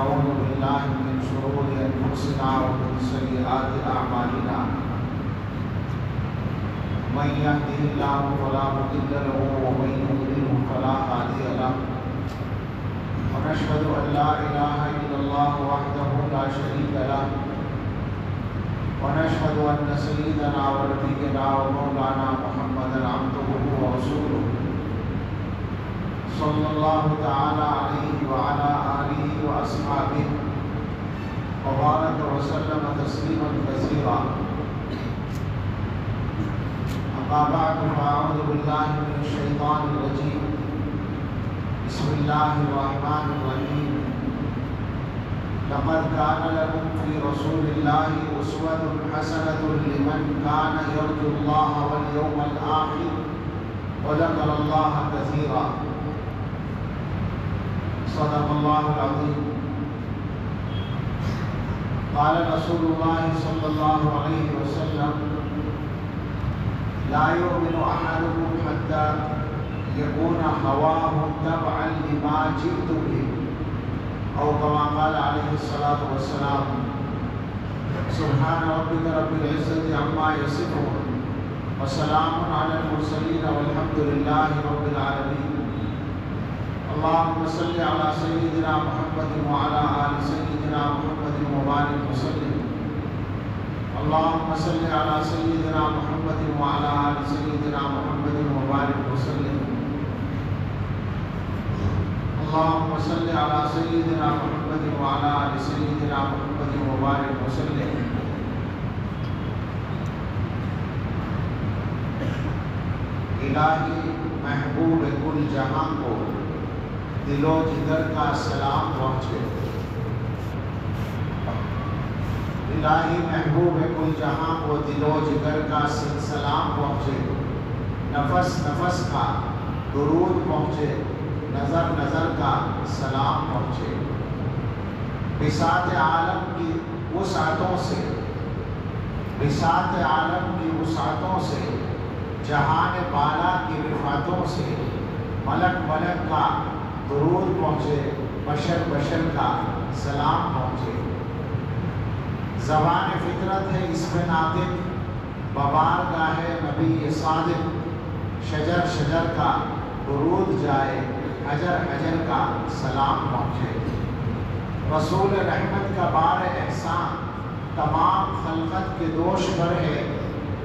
ونعوذ بالله من شرور أنفسنا ومن سيئات أعمالنا من يهده الله فلا مضل له ومن يضلل فلا هادي له ونشهد أن لا إله إلا الله وحده لا شريك له ونشهد أن سيدنا ونبينا ومولانا محمدا عبده ورسوله صلى الله تعالى عليه وعلى آله وأصحابه وبارك وسلم تسليما كثيرا. أما بعد فأعوذ بالله من الشيطان الرجيم. بسم الله الرحمن الرحيم. لقد كان لكم في رسول الله أسوة حسنة لمن كان يرجو الله واليوم الآخر وذكر الله كثيرا. صدق الله العظيم. قال رسول الله صلى الله عليه وسلم: لا يؤمن أحدكم حتى يكون هواه تبعا لما جئت به، أو كما قال عليه الصلاة والسلام. سبحان ربك رب العزة عما يصفون وسلام على المرسلين والحمد لله رب العالمين. اللهم صل على سيدنا محمد وعلى آل سيدنا محمد وبارك وسلم. اللهم صل على سيدنا محمد وعلى آل سيدنا محمد وبارك وسلم. اللهم صل على سيدنا محمد وعلى آل سيدنا محمد وبارك وسلم. الہی محبوب کل جہاں کو دل و جگر کا سلام پہنچے. الہی محبوب کل جہاں کو دل و جگر کا سلام پہنچے. نفس نفس کا درود پہنچے، نظر نظر کا سلام پہنچے. بساط عالم کی وسعتوں سے، بساط عالم کی وسعتوں سے، جہان بالا کی رفعتوں سے ملک ملک کا درود پہنچے، بشر بشر کا سلام پہنچے. زبان فطرت ہے اس میں ناطق، ببارگاہ نبی صادق. شجر شجر کا درود جائے، حجر حجر کا سلام پہنچے. رسول رحمت کا بار احسان تمام خلقت کے دوش پر ہے،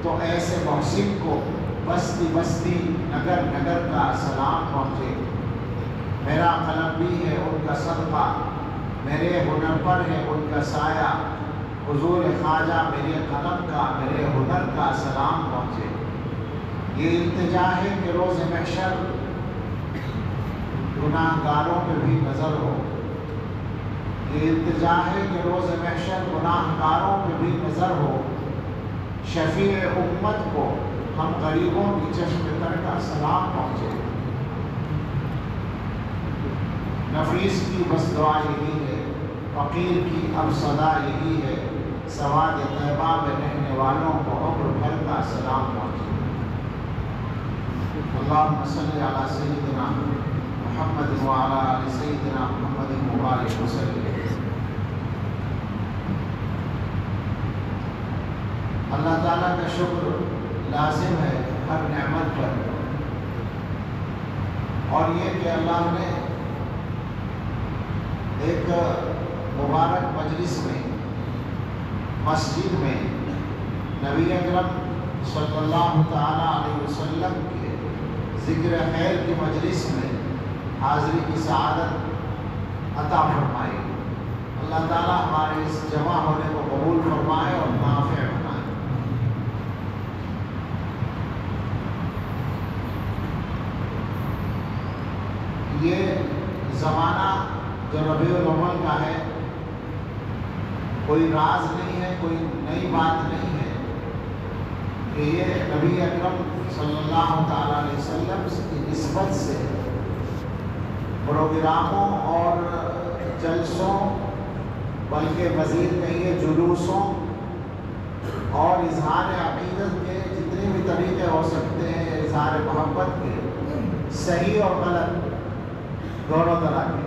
تو ایسے محسن کو بستی بستی نگر نگر کا سلام پہنچے. میرا قلم بھی ہے ان کا صدقہ، میرے ہنر پر ہے ان کا سایہ. حضور خواجہ میرے قلم کا، میرے ہنر کا سلام پہنچے. یہ التجا ہے کہ روز محشر گناہ گاروں پہ بھی نظر ہو. یہ التجا ہے کہ روز محشر گناہ گاروں پہ بھی نظر ہو. شفیع امت کو ہم غریبوں کی چشم تر کا سلام پہنچے. نفیس کی بس دعا یہی ہے، فقیر کی اب صدا یہی ہے. سواد طیبہ میں رہنے والوں کو عمر بھر کا سلام پہنچے. اللہم صلی علی سیدنا محمد وعلی آل سیدنا محمد مبارک وسلم. اللہ تعالیٰ کا شکر لازم ہے ہر نعمت پر، اور یہ کہ اللہ نے ایک مبارک مجلس میں، مسجد میں، نبی اکرم صلی اللہ تعالیٰ علیہ وسلم کے ذکر خیر کی مجلس میں حاضری کی سعادت عطا فرمائی. اللہ تعالیٰ ہمارے اس جمع ہونے کو قبول فرمائے اور نافع بنائے. یہ زمانہ جو ربیع الاول کا ہے، کوئی راز نہیں ہے، کوئی نئی بات نہیں ہے کہ یہ نبی اکرم صلی اللہ تعالیٰ علیہ وسلم کی نسبت سے پروگراموں اور جلسوں، بلکہ مزید کہیے جلوسوں اور اظہار عقیدت کے جتنے بھی طریقے ہو سکتے ہیں اظہار محبت کے، صحیح اور غلط دونوں طرح کے،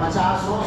50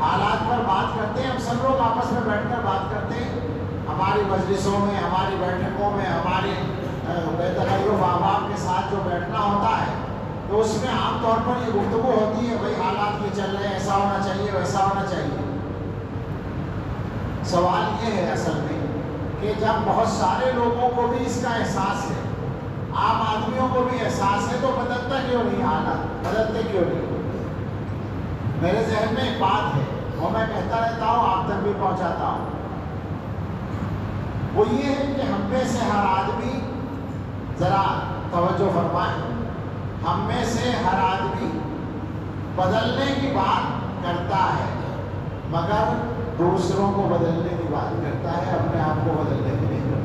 حالات پر بات کرتے ہیں، ہم سب لوگ آپس میں بیٹھ کر بات کرتے ہیں، ہماری مجلسوں میں، ہماری بیٹھکوں میں، ہمارے تغیر احباب کے ساتھ جو بیٹھنا ہوتا ہے تو اس میں عام طور پر یہ گفتگو ہوتی ہے، بھائی حالات یہ چل رہے ہیں، ایسا ہونا چاہیے، ویسا ہونا چاہیے۔ سوال یہ ہے اصل میں کہ جب بہت سارے لوگوں کو بھی اس کا احساس ہے، عام آدمیوں کو بھی احساس ہے، تو بدلتا کیوں نہیں حالات، بدلتے کیوں نہیں؟ میرے ذہن میں ایک بات ہے اور میں کہتا رہتا ہوں، آپ تک بھی پہنچاتا ہوں، وہ یہ ہے کہ ہم میں سے ہر آدمی، ذرا توجہ فرمائیں، ہم میں سے ہر آدمی بدلنے کی بات کرتا ہے مگر دوسروں کو بدلنے کی بات کرتا ہے، اپنے آپ کو بدلنے کی نہیں کرتا۔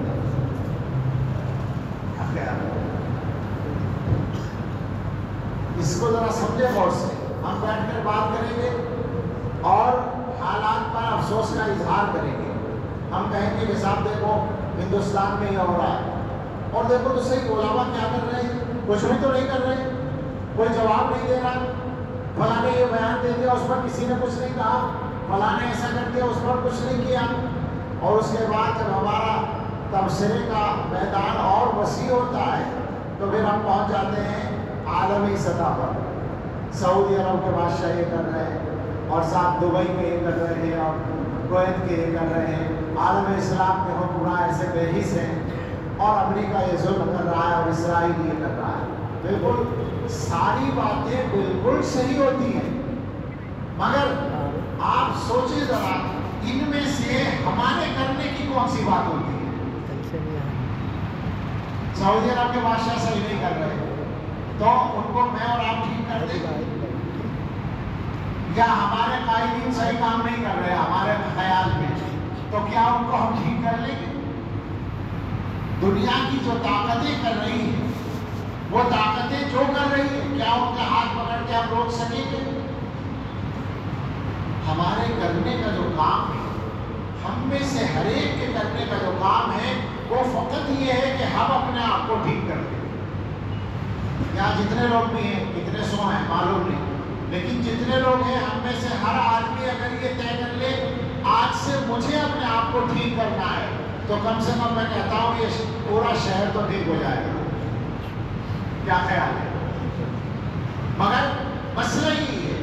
اس کو ذرا سمجھے غور سے، ہم بیٹھ کر بات کریں گے اور حالات پر افسوس کا اظہار کریں گے۔ ہم کہیں گے کہ صاحب دیکھو ہندوستان میں یہ ہو رہا ہے، اور دیکھو تو صحیح علماء کیا کر رہے ہیں، کچھ بھی تو نہیں کر رہے، کوئی جواب نہیں دے رہا، فلاں نے یہ بیان دے دیا، اس پر کسی نے کچھ نہیں کہا، فلاں نے ایسا کر دیا، اس پر کچھ نہیں کیا۔ اور اس کے بعد جب ہمارا تبصرے کا میدان اور وسیع ہوتا ہے تو پھر ہم پہنچ جاتے ہیں عالمی سطح پر، سعودی عرب کے بادشاہ یہ کر رہے ہیں، اور ساتھ دبئی میں یہ کر رہے ہیں، اور کویت کے یہ کر رہے ہیں، عالم اسلام کے حکمراں ایسے بے حس ہیں، اور امریکہ یہ ظلم کر رہا ہے، اور اسرائیل یہ کر رہا ہے۔ بالکل ساری باتیں بالکل صحیح ہوتی ہیں، مگر آپ سوچیں ذرا ان میں سے ہمارے کرنے کی کون سی بات ہوتی ہے؟ سعودی عرب کے بادشاہ صحیح نہیں کر رہے تو ان کو میں اور آپ ٹھیک کر دیں گے، یا ہمارے قائدین صحیح کام نہیں کر رہے ہمارے خیال میں تو کیا ان کو ہم ٹھیک کر لیں گے؟ دنیا کی جو طاقتیں کر رہی ہیں، وہ طاقتیں جو کر رہی ہیں، کیا ان کا ہاتھ پکڑ کے ہم روک سکیں گے؟ ہمارے کرنے کا جو کام ہے، ہم میں سے ہر ایک کے کرنے کا جو کام ہے، وہ فقط یہ ہے کہ ہم اپنے آپ کو ٹھیک کر دیں۔ یہاں جتنے لوگ بھی ہیں، کتنے سو ہیں معلوم نہیں، لیکن جتنے لوگ ہیں ہم میں سے ہر آدمی اگر یہ طے کر لے آج سے مجھے اپنے آپ کو ٹھیک کرنا ہے، تو کم سے کم میں کہتا ہوں یہ پورا شہر تو ٹھیک ہو جائے گا۔ کیا خیال ہے؟ مگر مسئلہ یہ ہے،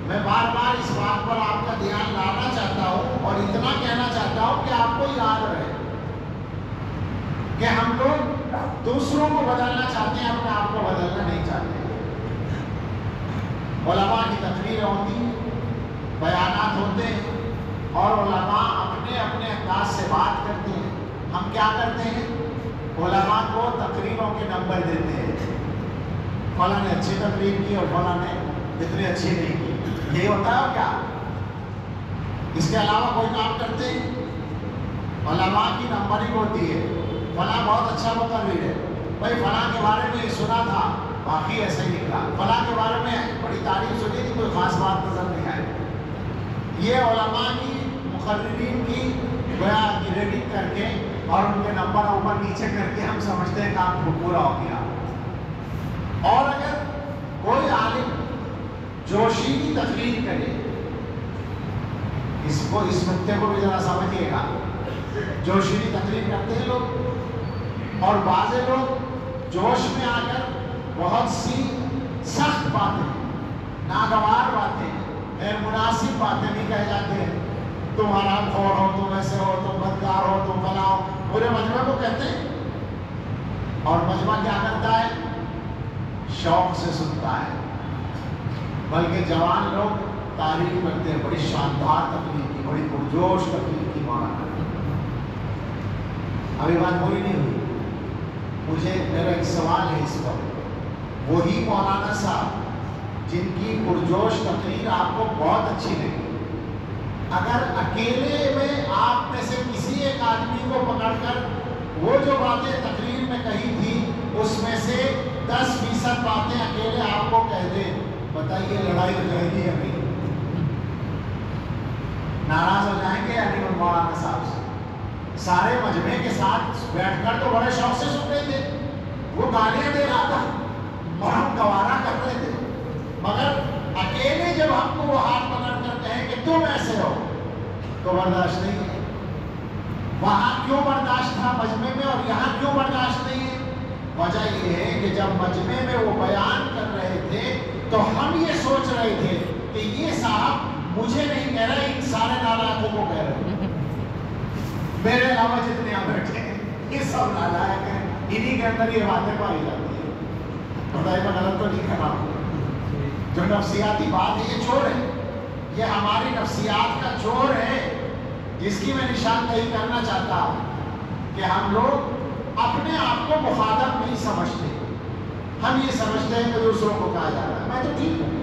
میں بار بار اس بات پر آپ کا دھیان لانا چاہتا ہوں اور اتنا کہنا چاہتا ہوں کہ آپ کو یاد رہے کہ ہم لوگ دوسروں کو بدلنا چاہتے ہیں، اپنے آپ کو بدلنا نہیں چاہتے۔ علماء کی تقریریں ہوتی ہیں، بیانات ہوتے ہیں، اور علماء اپنے اپنے انداز سے بات کرتے ہیں۔ ہم کیا کرتے ہیں؟ علماء کو تقریروں کے نمبر دیتے ہیں، فلاں نے اچھی تقریر کی اور فلاں نے اتنی اچھی نہیں کی، یہ ہوتا ہے کیا؟ اس کے علاوہ کوئی کام کرتے ہیں؟ علماء کی نمبرنگ ہوتی ہے، فلاں بہت اچھا مقرر ہے، بھائی فلاں کے بارے میں یہ سنا تھا، باقی ایسا ہی نکلا، فلاں کے بارے میں بڑی تعریف سنی تھی، کوئی خاص بات نظر نہیں آئی۔ یہ علماء کی مقررین کی گویا کی ریٹنگ کر کے اور ان کے نمبر اوپر نیچے کر کے ہم سمجھتے ہیں کام پورا ہو گیا۔ اور اگر کوئی عالم جوشیلی تقریر کرے، اس نقطے کو بھی ذرا سمجھیے گا، جوشیلی تقریر کرتے ہیں لوگ، اور بعض لوگ جوش میں آ کر بہت سی سخت باتیں، ناگوار باتیں، غیر مناسب باتیں بھی کہہ جاتے ہیں، تم حرام خور ہو، تم ایسے ہو، تم بدکار ہو، تم فلاں ہو، پورے مجمع کو کہتے ہیں، اور مجمع کیا کرتا ہے؟ شوق سے سنتا ہے، بلکہ جوان لوگ تعریف کرتے ہیں، بڑی شاندار تقریر کی، بڑی پرجوش تقریر کی مولانا۔ ابھی بات پوری نہیں ہوئی، مجھے میرا ایک سوال ہے اس پر، وہی مولانا صاحب جن کی پرجوش تقریر آپ کو بہت اچھی لگی، اگر اکیلے میں آپ میں سے کسی ایک آدمی کو پکڑ کر وہ جو باتیں تقریر میں کہی تھی اس میں سے 10% باتیں اکیلے آپ کو کہہ دیں، بتائیے لڑائی ہو جائے گی یا نہیں؟ ناراض ہو جائیں گے یا نہیں مولانا صاحب سے؟ سارے مجمع کے ساتھ بیٹھ کر تو بڑے شوق سے سن رہے تھے، وہ گالیاں دے رہا تھا اور ہم گوارا کر رہے تھے، مگر اکیلے جب ہم کو وہ ہاتھ پکڑ کر کہیں کہ تم تو برداشت نہیں ہے. وہاں کیوں برداشت تھا مجمع میں اور یہاں کیوں برداشت نہیں ہے؟ وجہ یہ ہے کہ جب مجمع میں وہ بیان کر رہے تھے تو ہم یہ سوچ رہے تھے کہ یہ صاحب مجھے نہیں کہہ رہے، ان سارے نالائقوں کو کہہ رہے ہیں. میرے علاوہ جتنے یہاں بیٹھے ہیں یہ سب نالائق ہیں، انہی کے اندر یہ باتیں پائی جاتی ہیں. خدائی میں غلط تو نہیں کہنا ہوں. جو نفسیاتی بات ہے یہ چور ہے، یہ ہماری نفسیات کا چور ہے، جس کی میں نشاندہی کرنا چاہتا ہوں کہ ہم لوگ اپنے آپ کو مخاطب نہیں سمجھتے. ہم یہ سمجھتے ہیں کہ دوسروں کو کہا جا رہا ہے میں تو ٹھیک ہوں.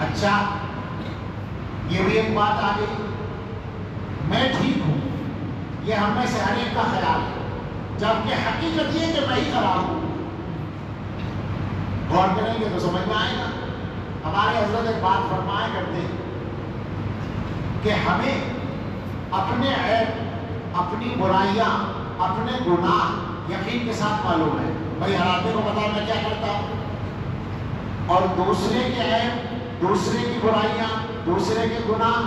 اچھا یہ بھی ایک بات آ گئی، میں ٹھیک ہوں، یہ ہم میں سے ہر ایک کا خیال ہے، جبکہ حقیقت یہ کہ میں ہی خراب ہوں. غور کریں گے تو سمجھ میں آئے گا. ہمارے حضرت ایک بات فرمایا کرتے ہیں کہ ہمیں اپنے عیب، اپنی برائیاں، اپنے گناہ یقین کے ساتھ معلوم ہے. بھائی ہر آدمی کو پتا میں کیا کرتا ہوں، اور دوسرے کے عیب، دوسرے کی برائیاں، دوسرے کے گناہ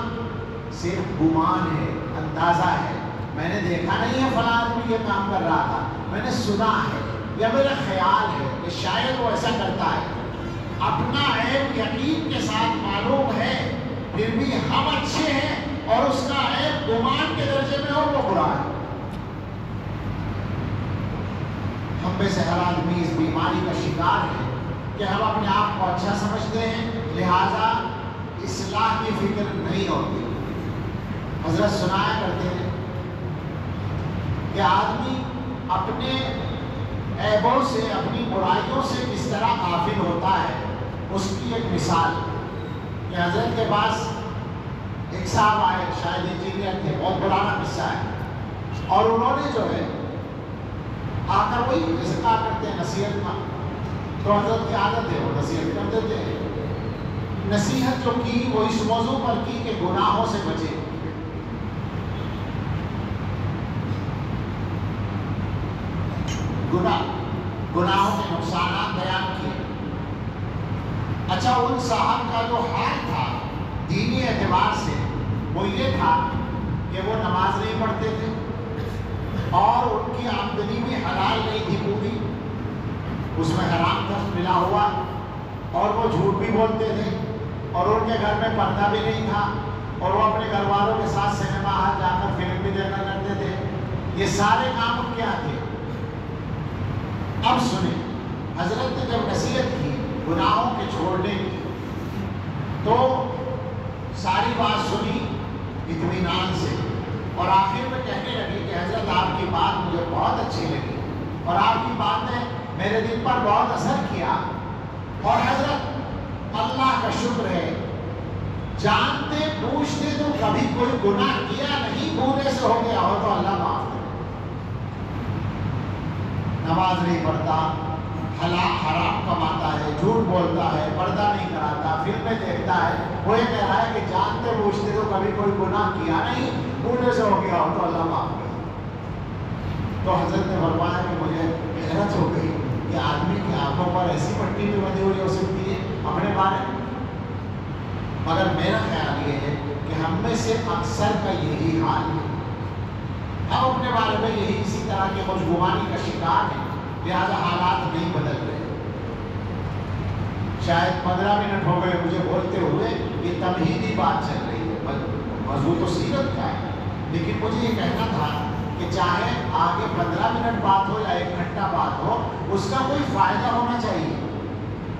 صرف گمان ہے، اندازہ ہے. میں نے دیکھا نہیں ہے فلاں آدمی یہ کام کر رہا تھا، میں نے سنا ہے یا میرا خیال ہے کہ شاید وہ ایسا کرتا ہے. اپنا عیب یقین کے ساتھ معلوم ہے، پھر بھی ہم اچھے ہیں اور اس کا عیب گمان کے درجے میں اور وہ برا ہے. ہم میں سے ہر آدمی اس بیماری کا شکار ہے کہ ہم اپنے آپ کو اچھا سمجھتے ہیں، لہذا اصلاح کی فکر نہیں ہوتی. حضرت سنایا کرتے ہیں کہ آدمی اپنے عیبوں سے، اپنی برائیوں سے کس طرح غافل ہوتا ہے. اس کی ایک مثال کہ حضرت کے پاس ایک صاحب آئے، شاید انجینئر تھے، بہت پرانا قصہ ہے، اور انہوں نے جو ہے آ کر وہی جیسے کہا کرتے ہیں نصیحت کا، تو حضرت کی عادت ہے وہ نصیحت کرتے تھے. نصیحت جو کی وہ اس موضوع پر کی کہ گناہوں سے بچے. گناہوں کے نقصانات بیان کیے. اچھا ان صاحب کا جو حال تھا دینی اعتبار سے وہ یہ تھا کہ وہ نماز نہیں پڑھتے تھے اور ان کی آمدنی بھی حلال نہیں تھی پوری، اس میں حرام خرچ ملا ہوا، اور وہ جھوٹ بھی بولتے تھے، اور ان کے گھر میں پردہ بھی نہیں تھا، اور وہ اپنے گھر والوں کے ساتھ سینما ہال جا کر فلم بھی دیکھا کرتے تھے. یہ سارے کام کیا تھے؟ اب سنیں، حضرت نے جب نصیحت کی گناہوں کے چھوڑنے کی تو ساری بات سنی اطمینان سے، اور آخر میں کہنے لگی کہ حضرت آپ کی بات مجھے بہت اچھی لگی اور آپ کی بات نے میرے دل پر بہت اثر کیا، اور حضرت اللہ کا شکر ہے جانتے پوچھتے تو کبھی کوئی گناہ کیا نہیں، بھولے سے ہو گیا ہو تو اللہ معاف کرے. نماز نہیں پڑھتا، حرام کماتا ہے، جھوٹ بولتا ہے، پردہ نہیں کراتا، فلمیں دیکھتا ہے، وہ یہ کہہ رہا ہے کہ جانتے بوجھتے تو کبھی کوئی گناہ کیا نہیں، بھولے سے ہو گیا ہو تو اللہ معاف کرے. تو حضرت نے فرمایا کہ مجھے حیرت ہو گئی کہ آدمی کی آنکھوں پر ایسی پٹی بھی بندھی ہوئی ہو سکتی ہے اپنے بارے میں. مگر میرا خیال یہ ہے کہ ہم میں سے اکثر کا یہی حال ہے، ہم اپنے بارے میں یہی اسی طرح کے خوشگوانی کا شکار ہیں، لہذا حالات نہیں بدل رہے. شاید 15 منٹ ہو گئے مجھے بولتے ہوئے، یہ تمہیدی بات چل رہی ہے، موضوع تو سیرت کا ہے، لیکن مجھے یہ کہنا تھا کہ چاہے آگے 15 منٹ بات ہو یا 1 گھنٹہ بات ہو، اس کا کوئی فائدہ ہونا چاہیے،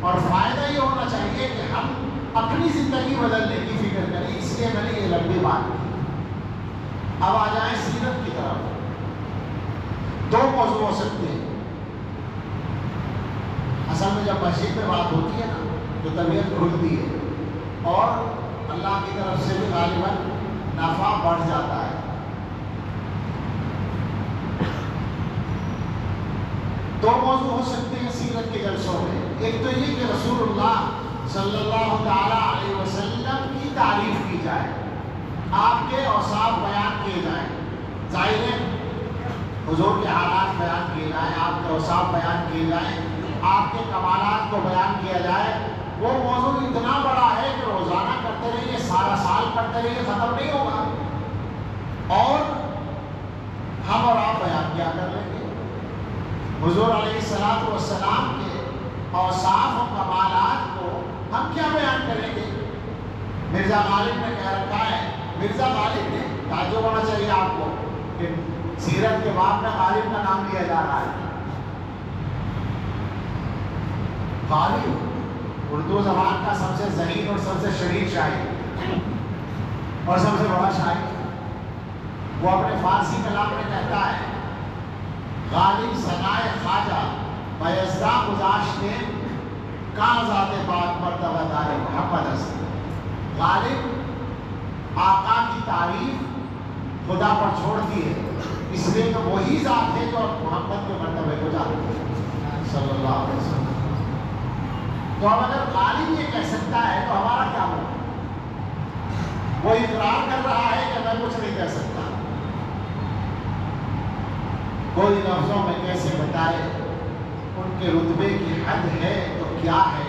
اور فائدہ یہ ہونا چاہیے کہ ہم اپنی زندگی بدلنے کی فکر کریں. اس لیے میں نے یہ لمبی بات کی. اب آ جائیں سیرت کی طرف. 2 موضوع ہو سکتے ہیں. اصل میں جب مسجد میں بات ہوتی ہے نا تو طبیعت کھلتی ہے اور اللہ کی طرف سے بھی غالباً نفع بڑھ جاتا ہے. دو موضوع ہو سکتے ہیں سیرت کے جلسوں میں. ایک تو یہ کہ رسول اللہ صلی اللہ تعالیٰ علیہ وسلم کی تعریف کی جائے، آپ کے اوصاف بیان کیے جائیں. ظاہر ہے حضور کے حالات بیان کیے جائیں، آپ کے اوصاف بیان کیے جائیں، آپ کے کمالات کو بیان کیا جائے، وہ موضوع اتنا بڑا ہے کہ روزانہ کرتے رہیے، سارا سال کرتے رہیے، ختم نہیں ہوگا، اور ہم اور آپ بیان کیا کر لیں گے حضور علیہ السلام کے اوصاف و کمالات کو ہم کیا بیان کریں گے؟ مرزا غالب نے کہہ رکھا ہے، مرزا غالب نے، تعجب ہونا چاہیے آپ کو کہ سیرت کے باب میں غالب کا نام لیا جا رہا ہے۔ غالب اردو زبان کا سب سے ذہین اور سب سے شریف شاعر اور سب سے بڑا شاعر، وہ اپنے فارسی کلام میں کہتا ہے، غالب ثنائے خواجہ بیزدہ گذاشتے کہاں ذات پاک مرتبہ دار محمد است۔ غالب آقا کی تعریف خدا پر چھوڑتی ہے، اس لیے کہ وہی ذات ہے جو محمد کے مرتبے کو جانتی ہے صلی اللہ علیہ وسلم۔ تو اب اگر غالب یہ کہہ سکتا ہے تو ہمارا کیا ہوگا؟ وہ اقرار کر رہا ہے کہ میں کچھ نہیں کہہ سکتا، کوئی لفظوں میں کیسے بتائے ان کے رتبے کی حد ہے تو کیا ہے،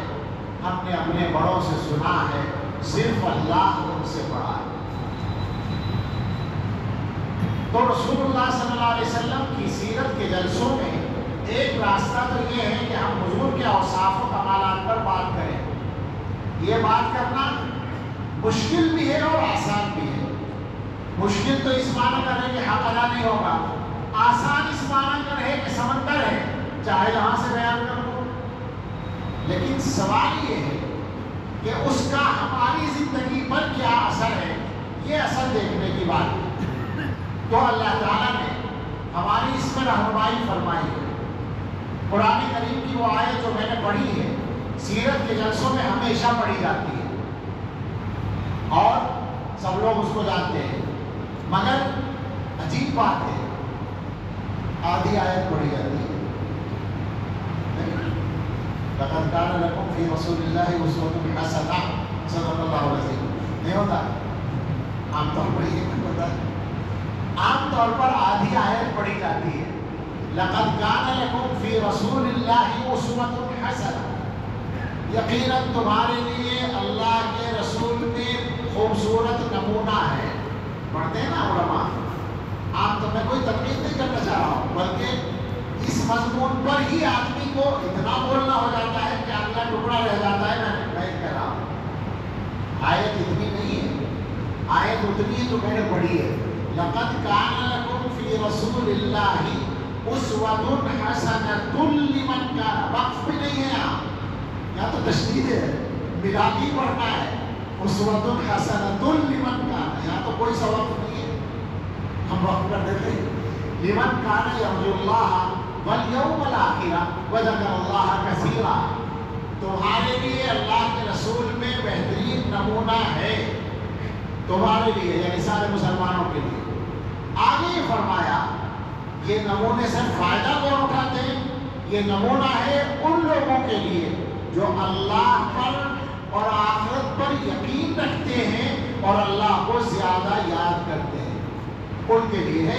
ہم نے اپنے بڑوں سے سنا ہے صرف اللہ ان سے بڑا ہے۔ تو رسول اللہ صلی اللہ علیہ وسلم کی سیرت کے جلسوں میں ایک راستہ تو یہ ہے کہ ہم حضور کے اوصاف و کمالات پر بات کریں۔ یہ بات کرنا مشکل بھی ہے اور آسان بھی ہے۔ مشکل تو اس معنی کا ہے کہ حق ادا نہیں ہوگا، آسان اس معنی کا ہے کہ سمندر ہے، چاہے جہاں سے بیان کر دو۔ لیکن سوال یہ ہے کہ اس کا ہماری زندگی پر کیا اثر ہے، یہ اثر دیکھنے کی بات ہے۔ تو اللہ تعالیٰ نے ہماری اس میں رہنمائی فرمائی ہے۔ قرآن کریم کی وہ آیت جو میں نے پڑھی ہے، سیرت کے جلسوں میں ہمیشہ پڑھی جاتی ہے اور سب لوگ اس کو جانتے ہیں، مگر عجیب بات ہے آدھی آیت پڑھی جاتی ہے۔ لقد كان لكم في رسول الله اسوة حسنة صدق اللہ العظیم، نہیں ہوتا؟ عام طور پر یہ نہیں ہوتا، عام طور پر آدھی آیت پڑھی جاتی ہے، لقد كان لكم في رسول الله اسوة حسنة، یقیناً تمہارے لیے اللہ کے رسول میں خوبصورت نمونہ ہے۔ پڑھتے ہیں نا علماء، آپ تو میں کوئی تنقید نہیں کرنا چاہ رہا ہوں، بلکہ اس مضمون پر ہی آدمی کو اتنا بولنا ہو جاتا ہے کہ اگلا ٹکڑا رہ جاتا ہے۔ میں کہہ رہا ہوں آیت اتنی نہیں ہے، آیت اتنی ہے جو میں نے پڑھی ہے، لقد كان لكم في رسول الله اسوة حسنة لمن كان، وقف بھی نہیں ہے یہاں تو تشدید ہے، ملا کے پڑھنا ہے، اسوة حسنة لمن كان، یہاں تو کوئی سا وقف نہیں ہے، ہم وقف کر دیتے ہیں، لمن كان يرجو الله واليوم الآخر وذكر الله كثيرا، تمہارے لیے اللہ کے رسول میں بہترین نمونہ ہے، تمہارے لیے یعنی سارے مسلمانوں کے لیے۔ آگے یہ فرمایا یہ نمونے سے فائدہ کون اٹھاتے ہیں؟ یہ نمونہ ہے ان لوگوں کے لیے جو اللہ پر اور آخرت پر یقین رکھتے ہیں اور اللہ کو زیادہ یاد کرتے ہیں، ان کے لیے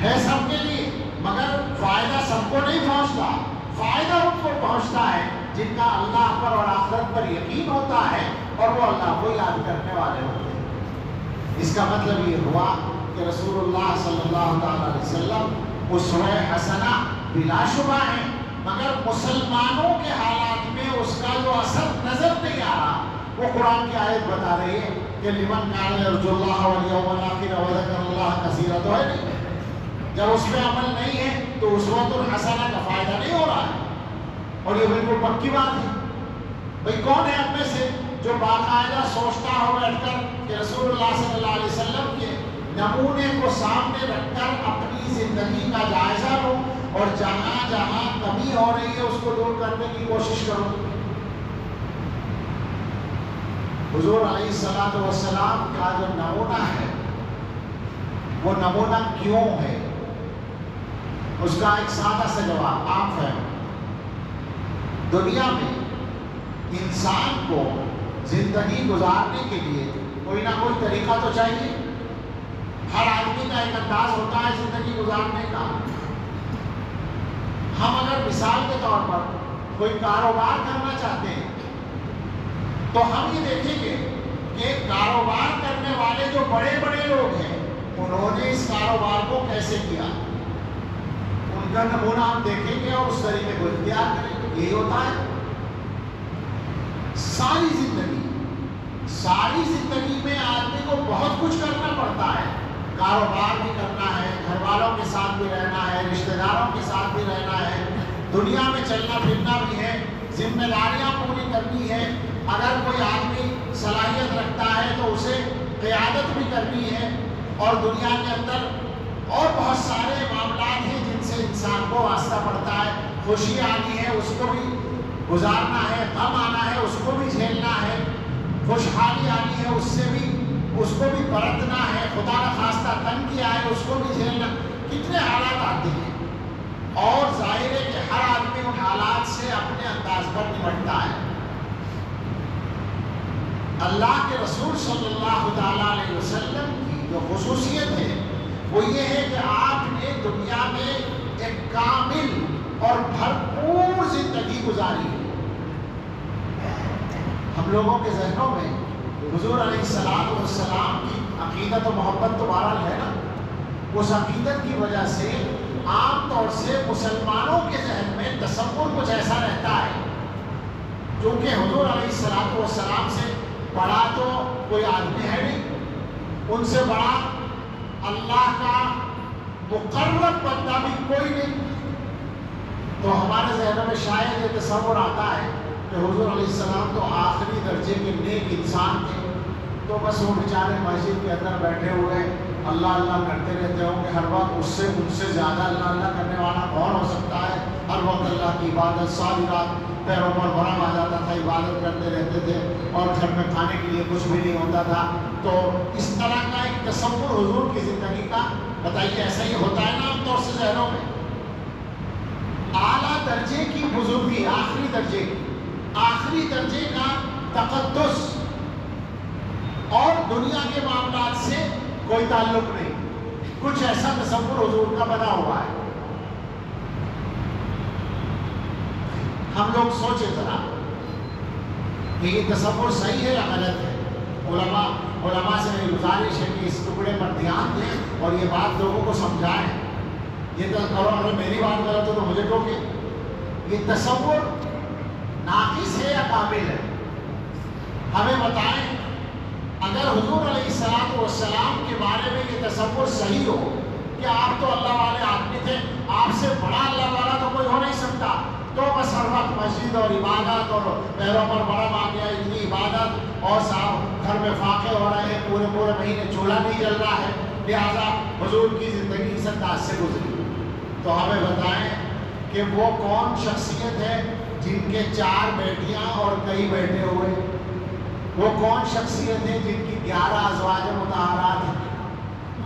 ہے سب کے لیے، مگر فائدہ سب کو نہیں پہنچتا، فائدہ ان کو پہنچتا ہے جن کا اللہ پر اور آخرت پر یقین ہوتا ہے اور وہ اللہ کو یاد کرنے والے ہوتے ہیں۔ اس کا مطلب یہ ہوا کہ رسول اللہ صلی اللہ علیہ وسلم اسوہ حسنہ بلا شبہ ہے، مگر مسلمانوں کے حالات میں اس کا جو اثر نظر نہیں آ رہا، وہ قرآن کی آیت بتا رہی ہے کہ لمن کان یرجو اللہ والیوم الآخر وذکر اللہ کثیرا، تو ہے نہیں، جب اس میں عمل نہیں ہے تو اسوۃ الحسنہ کا فائدہ نہیں ہو رہا ہے۔ اور یہ بالکل پکی بات ہے، بھئی کون ہے ہم میں سے جو باقاعدہ سوچتا ہو بیٹھ کر کہ رسول اللہ صلی اللہ علیہ وسلم کے نمونے کو سامنے رکھ کر اپنی زندگی کا جائزہ لو اور جہاں جہاں کمی ہو رہی ہے اس کو دور کرنے کی کوشش کرو۔ حضور علیہ السلام کا جو نمونہ ہے وہ نمونہ کیوں ہے؟ اس کا ایک سادہ سا جواب آپ ہے، دنیا میں انسان کو زندگی گزارنے کے لیے کوئی نہ کوئی طریقہ تو چاہیے، ہر آدمی کا ایک انداز ہوتا ہے زندگی گزارنے کا۔ ہم اگر مثال کے طور پر کوئی کاروبار کرنا چاہتے ہیں تو ہم یہ دیکھیں گے کہ کاروبار کرنے والے جو بڑے بڑے لوگ ہیں انہوں نے اس کاروبار کو کیسے کیا، ان کا نمونہ ہم دیکھیں گے اور اس طریقے کو اختیار کریں گے۔ یہی ہوتا ہے ساری زندگی میں آدمی کو بہت کچھ کرنا پڑتا ہے، کاروبار بھی کرنا ہے، گھر والوں کے ساتھ بھی رہنا ہے، رشتہ داروں کے ساتھ بھی رہنا ہے، دنیا میں چلنا پھرنا بھی ہے، ذمہ داریاں پوری کرنی ہے، اگر کوئی آدمی صلاحیت رکھتا ہے تو اسے قیادت بھی کرنی ہے، اور دنیا کے اندر اور بہت سارے معاملات ہیں جن سے انسان کو واسطہ پڑتا ہے، خوشی آنی ہے اس کو بھی گزارنا ہے، غم آنا ہے اس کو بھی جھیلنا ہے، خوشحالی آنی ہے اس کو بھی برتنا ہے، خدا نہ خواستہ تنگ کیا ہے اس کو بھی جھیلنا، کتنے حالات آتے ہیں، اور ظاہر ہے کہ ہر آدمی ان حالات سے اپنے انداز پر نمٹتا ہے۔ اللہ کے رسول صلی اللہ تعالیٰ علیہ وسلم کی جو خصوصیت ہے وہ یہ ہے کہ آپ نے دنیا میں ایک کامل اور بھرپور زندگی گزاری ہے۔ ہم لوگوں کے ذہنوں میں حضور علیہ السلام کی عقیدت و محبت تو بہرحال ہے نا، اس عقیدت کی وجہ سے عام طور سے مسلمانوں کے ذہن میں تصور کچھ ایسا رہتا ہے، کیونکہ حضور علیہ السلام سے بڑا تو کوئی آدمی ہے نہیں، ان سے بڑا اللہ کا مقرب بندہ بھی کوئی نہیں، تو ہمارے ذہنوں میں شاید یہ تصور آتا ہے کہ حضور علیہ السلام تو آخری درجے کے نیک انسان تھے، تو بس وہ بیچارے مسجد کے اندر بیٹھے ہوئے اللہ اللہ کرتے رہتے ہوں کہ ہر وقت ان سے زیادہ اللہ اللہ کرنے والا کون ہو سکتا ہے، ہر وقت اللہ کی عبادت، ساری رات پیروں پر بھرم آ جاتا تھا، عبادت کرتے رہتے تھے، اور گھر میں کھانے کے لیے کچھ بھی نہیں ہوتا تھا۔ تو اس طرح کا ایک تصور حضور کی زندگی کا، بتائیے ایسا ہی ہوتا ہے نا عام طور سے ذہنوں میں؟ اعلیٰ درجے کی بزرگی، آخری درجے کا تقدس، اور دنیا کے معاملات سے کوئی تعلق نہیں، کچھ ایسا تصور حضور کا بنا ہوا ہے۔ ہم لوگ سوچیں ذرا کہ یہ تصور صحیح ہے یا غلط ہے؟ علماء سے میری گزارش ہے کہ اس ٹکڑے پر دھیان دیں اور یہ بات لوگوں کو سمجھائیں۔ یہ تو اگر میری بات غلط ہو تو مجھے ٹوکے۔ یہ تصور ناقص ہے یا کامل ہے؟ ہمیں بتائیں، اگر حضور علیہ السلام کے بارے میں یہ تصور صحیح ہو کہ آپ تو اللہ والے آدمی تھے، آپ سے بڑا اللہ والا تو کوئی ہو نہیں سکتا، تو بس ہر وقت مسجد اور عبادت اور پیروں پر بڑا آ گیا، اتنی عبادت، اور صاحب گھر میں فاقے ہو رہے ہیں، پورے مہینے چولہا نہیں جل رہا ہے، لہٰذا حضور کی زندگی اس انداز سے گزری۔ تو ہمیں بتائیں کہ وہ کون شخصیت ہے جن کے 4 بیٹیاں اور کئی بیٹے ہوئے؟ وہ کون شخصیت ہے جن کی 11 ازواج مطہرات ہیں؟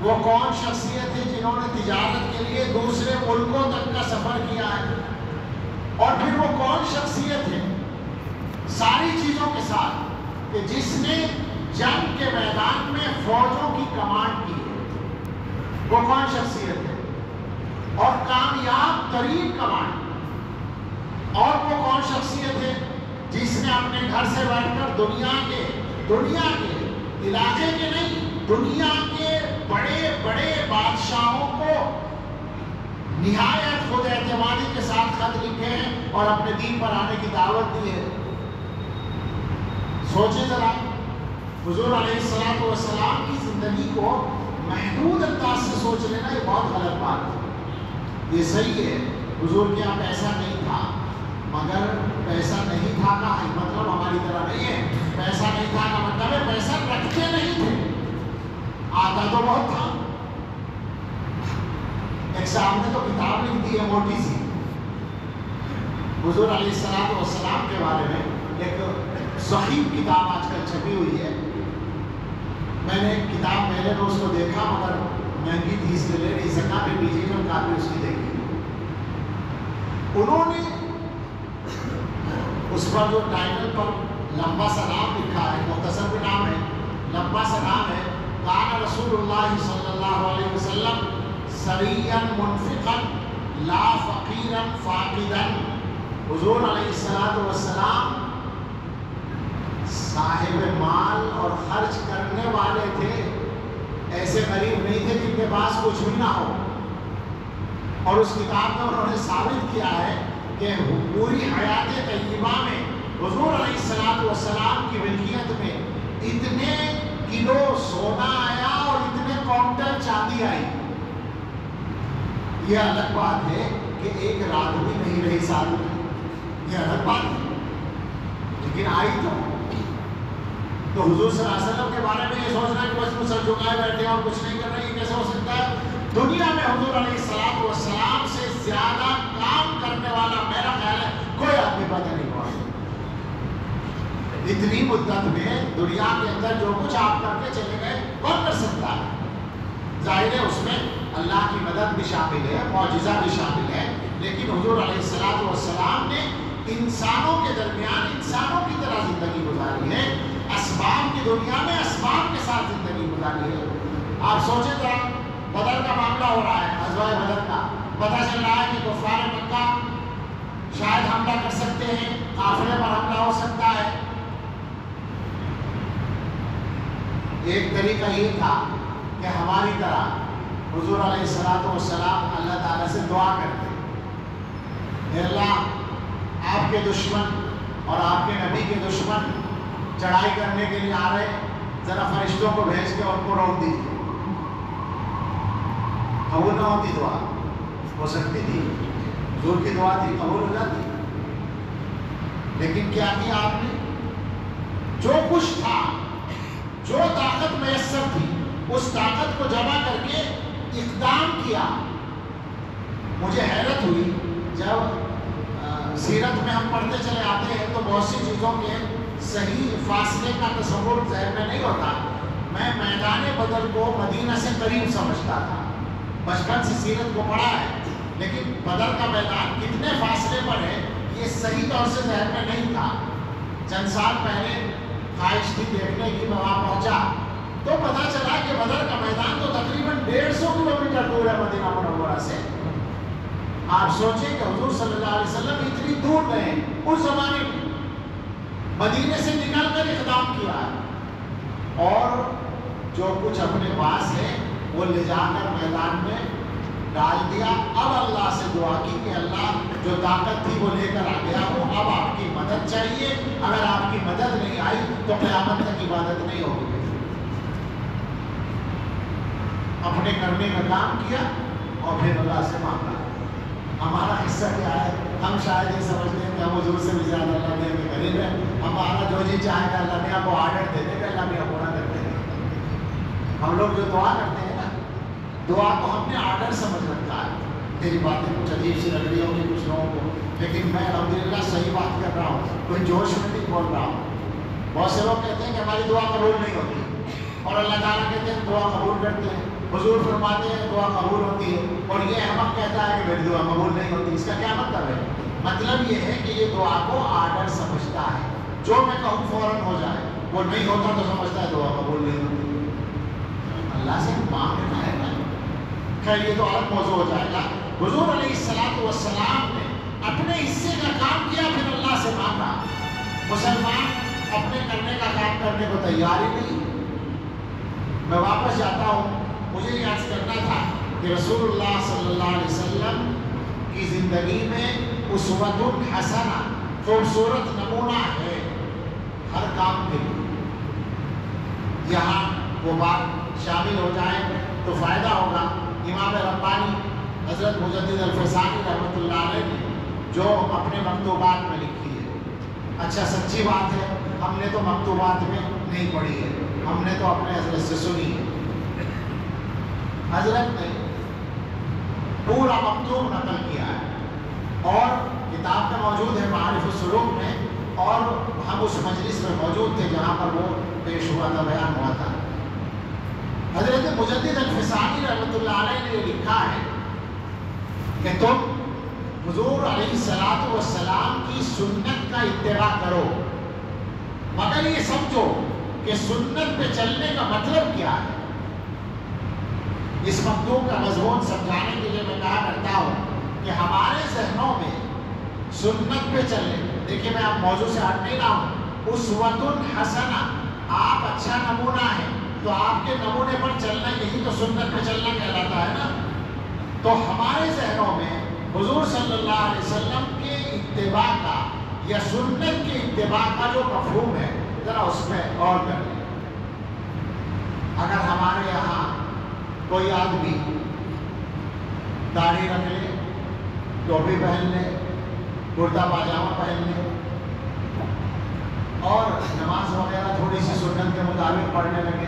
وہ کون شخصیت ہے جنہوں نے تجارت کے لیے دوسرے ملکوں تک کا سفر کیا ہے؟ اور پھر وہ کون شخصیت ہے ساری چیزوں کے ساتھ کہ جس نے جنگ کے میدان میں فوجوں کی کمانڈ کی ہے؟ وہ کون شخصیت ہے؟ اور کامیاب ترین کمانڈ۔ اور وہ کون شخصیت ہے جس نے اپنے گھر سے بیٹھ کر دنیا کے علاقے کے نہیں، دنیا کے بڑے بڑے بادشاہوں کو نہایت خود اعتمادی کے ساتھ خط لکھے ہیں اور اپنے دین پر آنے کی دعوت دی ہے؟ سوچیں ذرا، حضور علیہ السلام کی زندگی کو محدود انداز سے سوچ لینا یہ بہت غلط بات ہے۔ یہ صحیح ہے حضور کے یہاں پیسہ نہیں تھا، مگر پیسہ نہیں تھا کا مطلب ہماری طرح نہیں ہے، پیسہ نہیں تھا کا مطلب ہے پیسہ رکھتے نہیں تھے، آتا تو بہت تھا۔ ایک صاحب نے تو کتاب لکھ دی ہے موٹی سی حضور علیہ السلام کے بارے میں، ایک صحیح کتاب آج کل چھپی ہوئی ہے۔ میں نے ایک کتاب پہلے تو اس کو دیکھا مگر مہنگی تھی اس لیے لے نہیں سکا، پھر ڈیجیٹل کاپی اس کی دیکھی۔ انہوں نے اس پر جو ٹائٹل پر لمبا سا نام لکھا ہے، مختصر بھی نام ہے، لمبا سا نام ہے، کان رسول اللہ صلی اللہ علیہ وسلم سریعا منفقا لا فقیرا فاقدا۔ حضور علیہ السلام صاحب مال اور خرچ کرنے والے تھے، ایسے غریب نہیں تھے جن کے پاس کچھ بھی نہ ہو. اور اس کتاب میں انہوں نے ثابت کیا ہے کہ پوری حیات طیبہ میں حضور علیہ السلام کی ملکیت میں اتنے کلو سونا آیا اور اتنے کونٹل چاندی آئی. یہ الگ بات ہے کہ ایک رات بھی نہیں رہی سال میں، یہ الگ بات ہے، لیکن آئی تو حضور صلی اللہ علیہ وسلم کے بارے میں یہ سوچنا کہ بس سر جھکائے بیٹھے اور کچھ نہیں کر رہے، یہ کیسے ہو سکتا ہے؟ دنیا میں حضور علیہ السلام سے زیادہ کام کرنے والا میرا خیال ہے کوئی آدمی پیدا نہیں ہوا. اتنی مدت میں دنیا کے اندر جو کچھ آپ کر کے چلے گئے کون کر سکتا ہے؟ ظاہر ہے اس میں اللہ کی مدد بھی شامل ہے، معجزہ بھی شامل ہے، لیکن حضور علیہ السلام نے انسانوں کے درمیان انسانوں کی طرح زندگی گزاری ہے، اسباب کی دنیا میں اسباب کے ساتھ زندگی گزاری ہے. آپ سوچیں ذرا، بدر کا معاملہ ہو رہا ہے، غزوہ بدر کا، پتہ چل رہا ہے کہ کفار مکہ شاید حملہ کر سکتے ہیں، قافلے پر حملہ ہو سکتا ہے. ایک طریقہ یہ تھا کہ ہماری طرح حضور علیہ السلام اللہ تعالیٰ سے دعا کرتے، اے اللہ آپ کے دشمن اور آپ کے نبی کے دشمن چڑھائی کرنے کے لیے آ رہے، ذرا فرشتوں کو بھیج کے ان کو روک دیجیے. قبول نہ ہوتی دعا، ہو سکتی تھی حضور کی دعا تھی، قبول ہو جاتی، لیکن کیا کیا آپ نے؟ جو کچھ تھا، جو طاقت میسر تھی، اس طاقت کو جمع کر کے اقدام کیا. مجھے حیرت ہوئی جب سیرت میں ہم پڑھتے چلے آتے ہیں تو بہت سی چیزوں کے صحیح فاصلے کا تصور ذہن میں نہیں ہوتا. میں میدان بدر کو مدینہ سے قریب سمجھتا تھا، بچپن سے سیرت کو پڑھا ہے، لیکن بدر کا میدان کتنے فاصلے پر ہے یہ صحیح طور سے ذہن میں نہیں تھا. چند سال پہلے خواہش تھی دیکھنے کی، میں وہاں پہنچا تو پتہ چلا کہ بدر کا میدان تو تقریباً 150 کلومیٹر دور ہے مدینہ منورہ سے. آپ سوچیں کہ حضور صلی اللہ علیہ وسلم اتنی دور گئے اس زمانے میں، مدینے سے نکل کر اقدام کیا اور جو کچھ اپنے پاس ہے وہ لے جا کر میدان میں ڈال دیا. اب اللہ سے دعا کی کہ اللہ جو طاقت تھی وہ لے کر آ گیا ہوں، اب آپ کی مدد چاہیے، اگر آپ کی مدد نہیں آئی تو قیامت تک عبادت نہیں ہوگی. اپنے کرنے کا کام کیا اور پھر اللہ سے مانگا. ہمارا حصہ کیا ہے؟ ہم شاید یہ سمجھتے ہیں کہ ہم حضور سے بھی زیادہ اللہ میاں کے قریب ہیں. ہمارا جو جی چاہے گا اللہ میاں کو آرڈر دے دے گا، اللہ میاں پورا کر دے گا. ہم لوگ جو دعا کرتے ہیں نا، دعا کو ہم نے آرڈر سمجھ رکھا ہے. میری باتیں کچھ عجیب سی لگ رہی ہوگی کچھ لوگوں کو، لیکن میں الحمدللہ صحیح بات کر رہا ہوں، کوئی جوش میں نہیں بول رہا ہوں. بہت سے لوگ کہتے ہیں کہ ہماری دعا قبول نہیں ہوتی، اور اللہ تعالیٰ کہتے ہیں دعا قبول کرتے ہیں. حضور فرماتے ہیں دعا قبول ہوتی ہے، اور یہ احمق کہتا ہے کہ میری دعا قبول نہیں ہوتی. اس کا کیا مطلب ہے؟ مطلب یہ ہے کہ یہ دعا کو آرڈر سمجھتا ہے، جو میں کہوں فوراً ہو جائے، وہ نہیں ہوتا تو سمجھتا ہے دعا قبول نہیں ہوتی. اللہ سے مانگنا ہے نا. خیر یہ تو الگ موضوع ہو جائے گا. حضور علیہ السلام نے اپنے حصے کا کام کیا، پھر اللہ سے مانگا. مسلمان اپنے کرنے کا کام کرنے کو تیار ہی نہیں. میں واپس جاتا ہوں، مجھے یہ عرض کرنا تھا کہ رسول اللہ صلی اللہ علیہ وسلم کی زندگی میں اسوۃ حسنہ، خوبصورت نمونہ ہے ہر کام کے لیے. یہاں وہ بات شامل ہو جائے تو فائدہ ہوگا. امام ربانی حضرت مجدد الفسانی رحمۃ اللہ علیہ نے جو اپنے مکتوبات میں لکھی ہے، اچھا سچی بات ہے، ہم نے تو مکتوبات میں نہیں پڑھی ہے، ہم نے تو اپنے حضرت سے سنی ہے. حضرت نے پورا مکتوب نقل کیا ہے اور کتاب میں موجود ہے معارف السلوک میں، اور ہم اس مجلس میں موجود تھے جہاں پر وہ پیش ہوا تھا، بیان ہوا تھا. حضرت مجدد الفسانی رحمۃ اللہ علیہ نے یہ لکھا ہے کہ تم حضور علیہ السلام کی سنت کا اتباع کرو، مگر یہ سمجھو کہ سنت پہ چلنے کا مطلب کیا ہے. اس مکتوب کا مضمون سمجھانے کے لیے میں کہا کرتا ہوں کہ ہمارے ذہنوں میں سنت پہ چلنے. دیکھیے میں آپ موضوع سے ہٹ نہیں رہا ہوں. اسوۃ حسنہ، آپ اچھا نمونہ ہے تو آپ کے نمونے پر چلنا، یہی تو سنت پہ چلنا کہلاتا ہے نا. تو ہمارے ذہنوں میں حضور صلی اللہ علیہ وسلم کے اتباع کا یا سنت کے اتباع کا جو مفہوم ہے ذرا اس میں غور کر لیں. اگر ہمارے یہاں کوئی آدمی داڑھی رکھ لے، ٹوپی پہن لے، کرتا پاجامہ پہن لے اور نماز وغیرہ تھوڑی سی سنت کے مطابق پڑھنے لگے،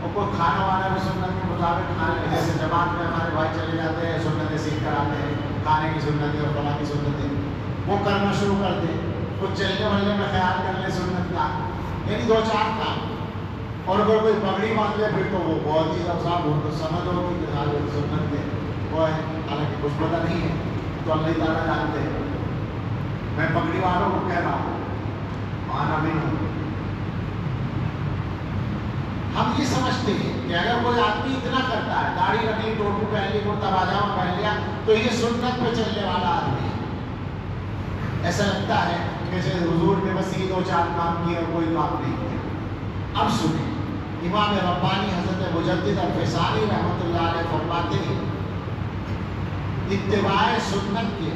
اور کوئی کھانا وانا بھی سنت کے مطابق کھانے لگے، جیسے جماعت میں ہمارے بھائی چلے جاتے ہیں سنتیں سیکھ کر آتے ہیں، کھانے کی سنتیں اور فلاں کی سنتیں وہ کرنا شروع کر دے. کچھ چلنے ولنے میں خیال کر لے سنت کا، یعنی دو چار کام. اور اگر کوئی پگڑی باندھ لے پھر تو وہ بہت ہی صاحب ہو تو سمجھ ہوگی کہ ہاں سنت کے وہ ہے، حالانکہ کچھ پتہ نہیں ہے تو اللہ تعالیٰ جانتے ہیں. میں پگڑی والوں کو کہہ رہا ہوں آنا بھی ہوں. ہم یہ سمجھتے ہیں کہ اگر کوئی آدمی اتنا کرتا ہے، داڑھی رکھ لی، ٹوپی پہن لی، کرتا پاجامہ پہن لیا، تو یہ سنت پہ چلنے والا آدمی ہے. ایسا لگتا ہے کہ جیسے حضور نے بس یہ دو چار کام کیے اور کوئی کام نہیں کیا. اب سنیں، امام ربانی حضرت مجدد الفسانی رحمۃ اللہ علیہ فرماتے ہیں اتباع سنت کے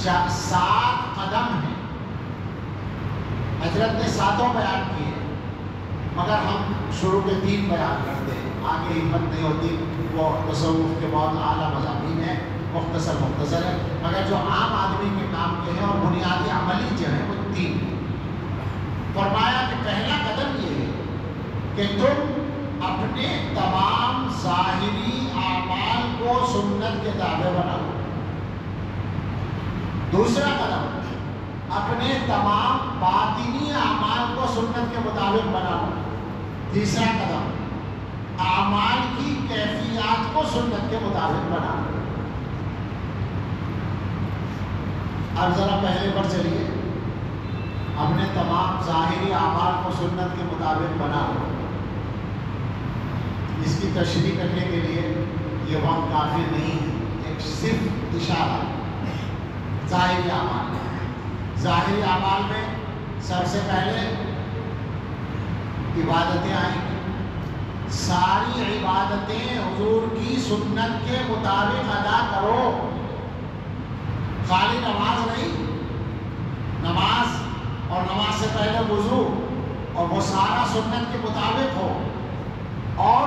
7 قدم ہیں. حضرت نے 7 بیان کیے مگر ہم شروع کے 3 بیان کرتے ہیں، آگے ہمت نہیں ہوتی. وہ تصوف کے بہت اعلیٰ مضامین ہیں، مختصر ہے، مگر جو عام آدمی کے کام کے ہیں اور بنیادی عملی جو ہیں وہ 3. فرمایا کہ پہلا قدم یہ ہے کہ تم اپنے تمام ظاہری اعمال کو سنت کے تابع بناؤ. دوسرا قدم اپنے تمام باطنی اعمال کو سنت کے مطابق بناؤ. تیسرا قدم اعمال کی کیفیات کو سنت کے مطابق بناؤ. اب ذرا پہلے پر چلیے، اپنے تمام ظاہری اعمال کو سنت کے مطابق بناؤ. اس کی تشریح کرنے کے لیے یہ وقت کافی نہیں ہے، ایک صرف اشارہ. ظاہری اعمال، ظاہری اعمال میں سب سے پہلے عبادتیں آئیں گی. ساری عبادتیں حضور کی سنت کے مطابق ادا کرو. خالی نماز نہیں، نماز اور نماز سے پہلے وضو اور وہ سارا سنت کے مطابق ہو، اور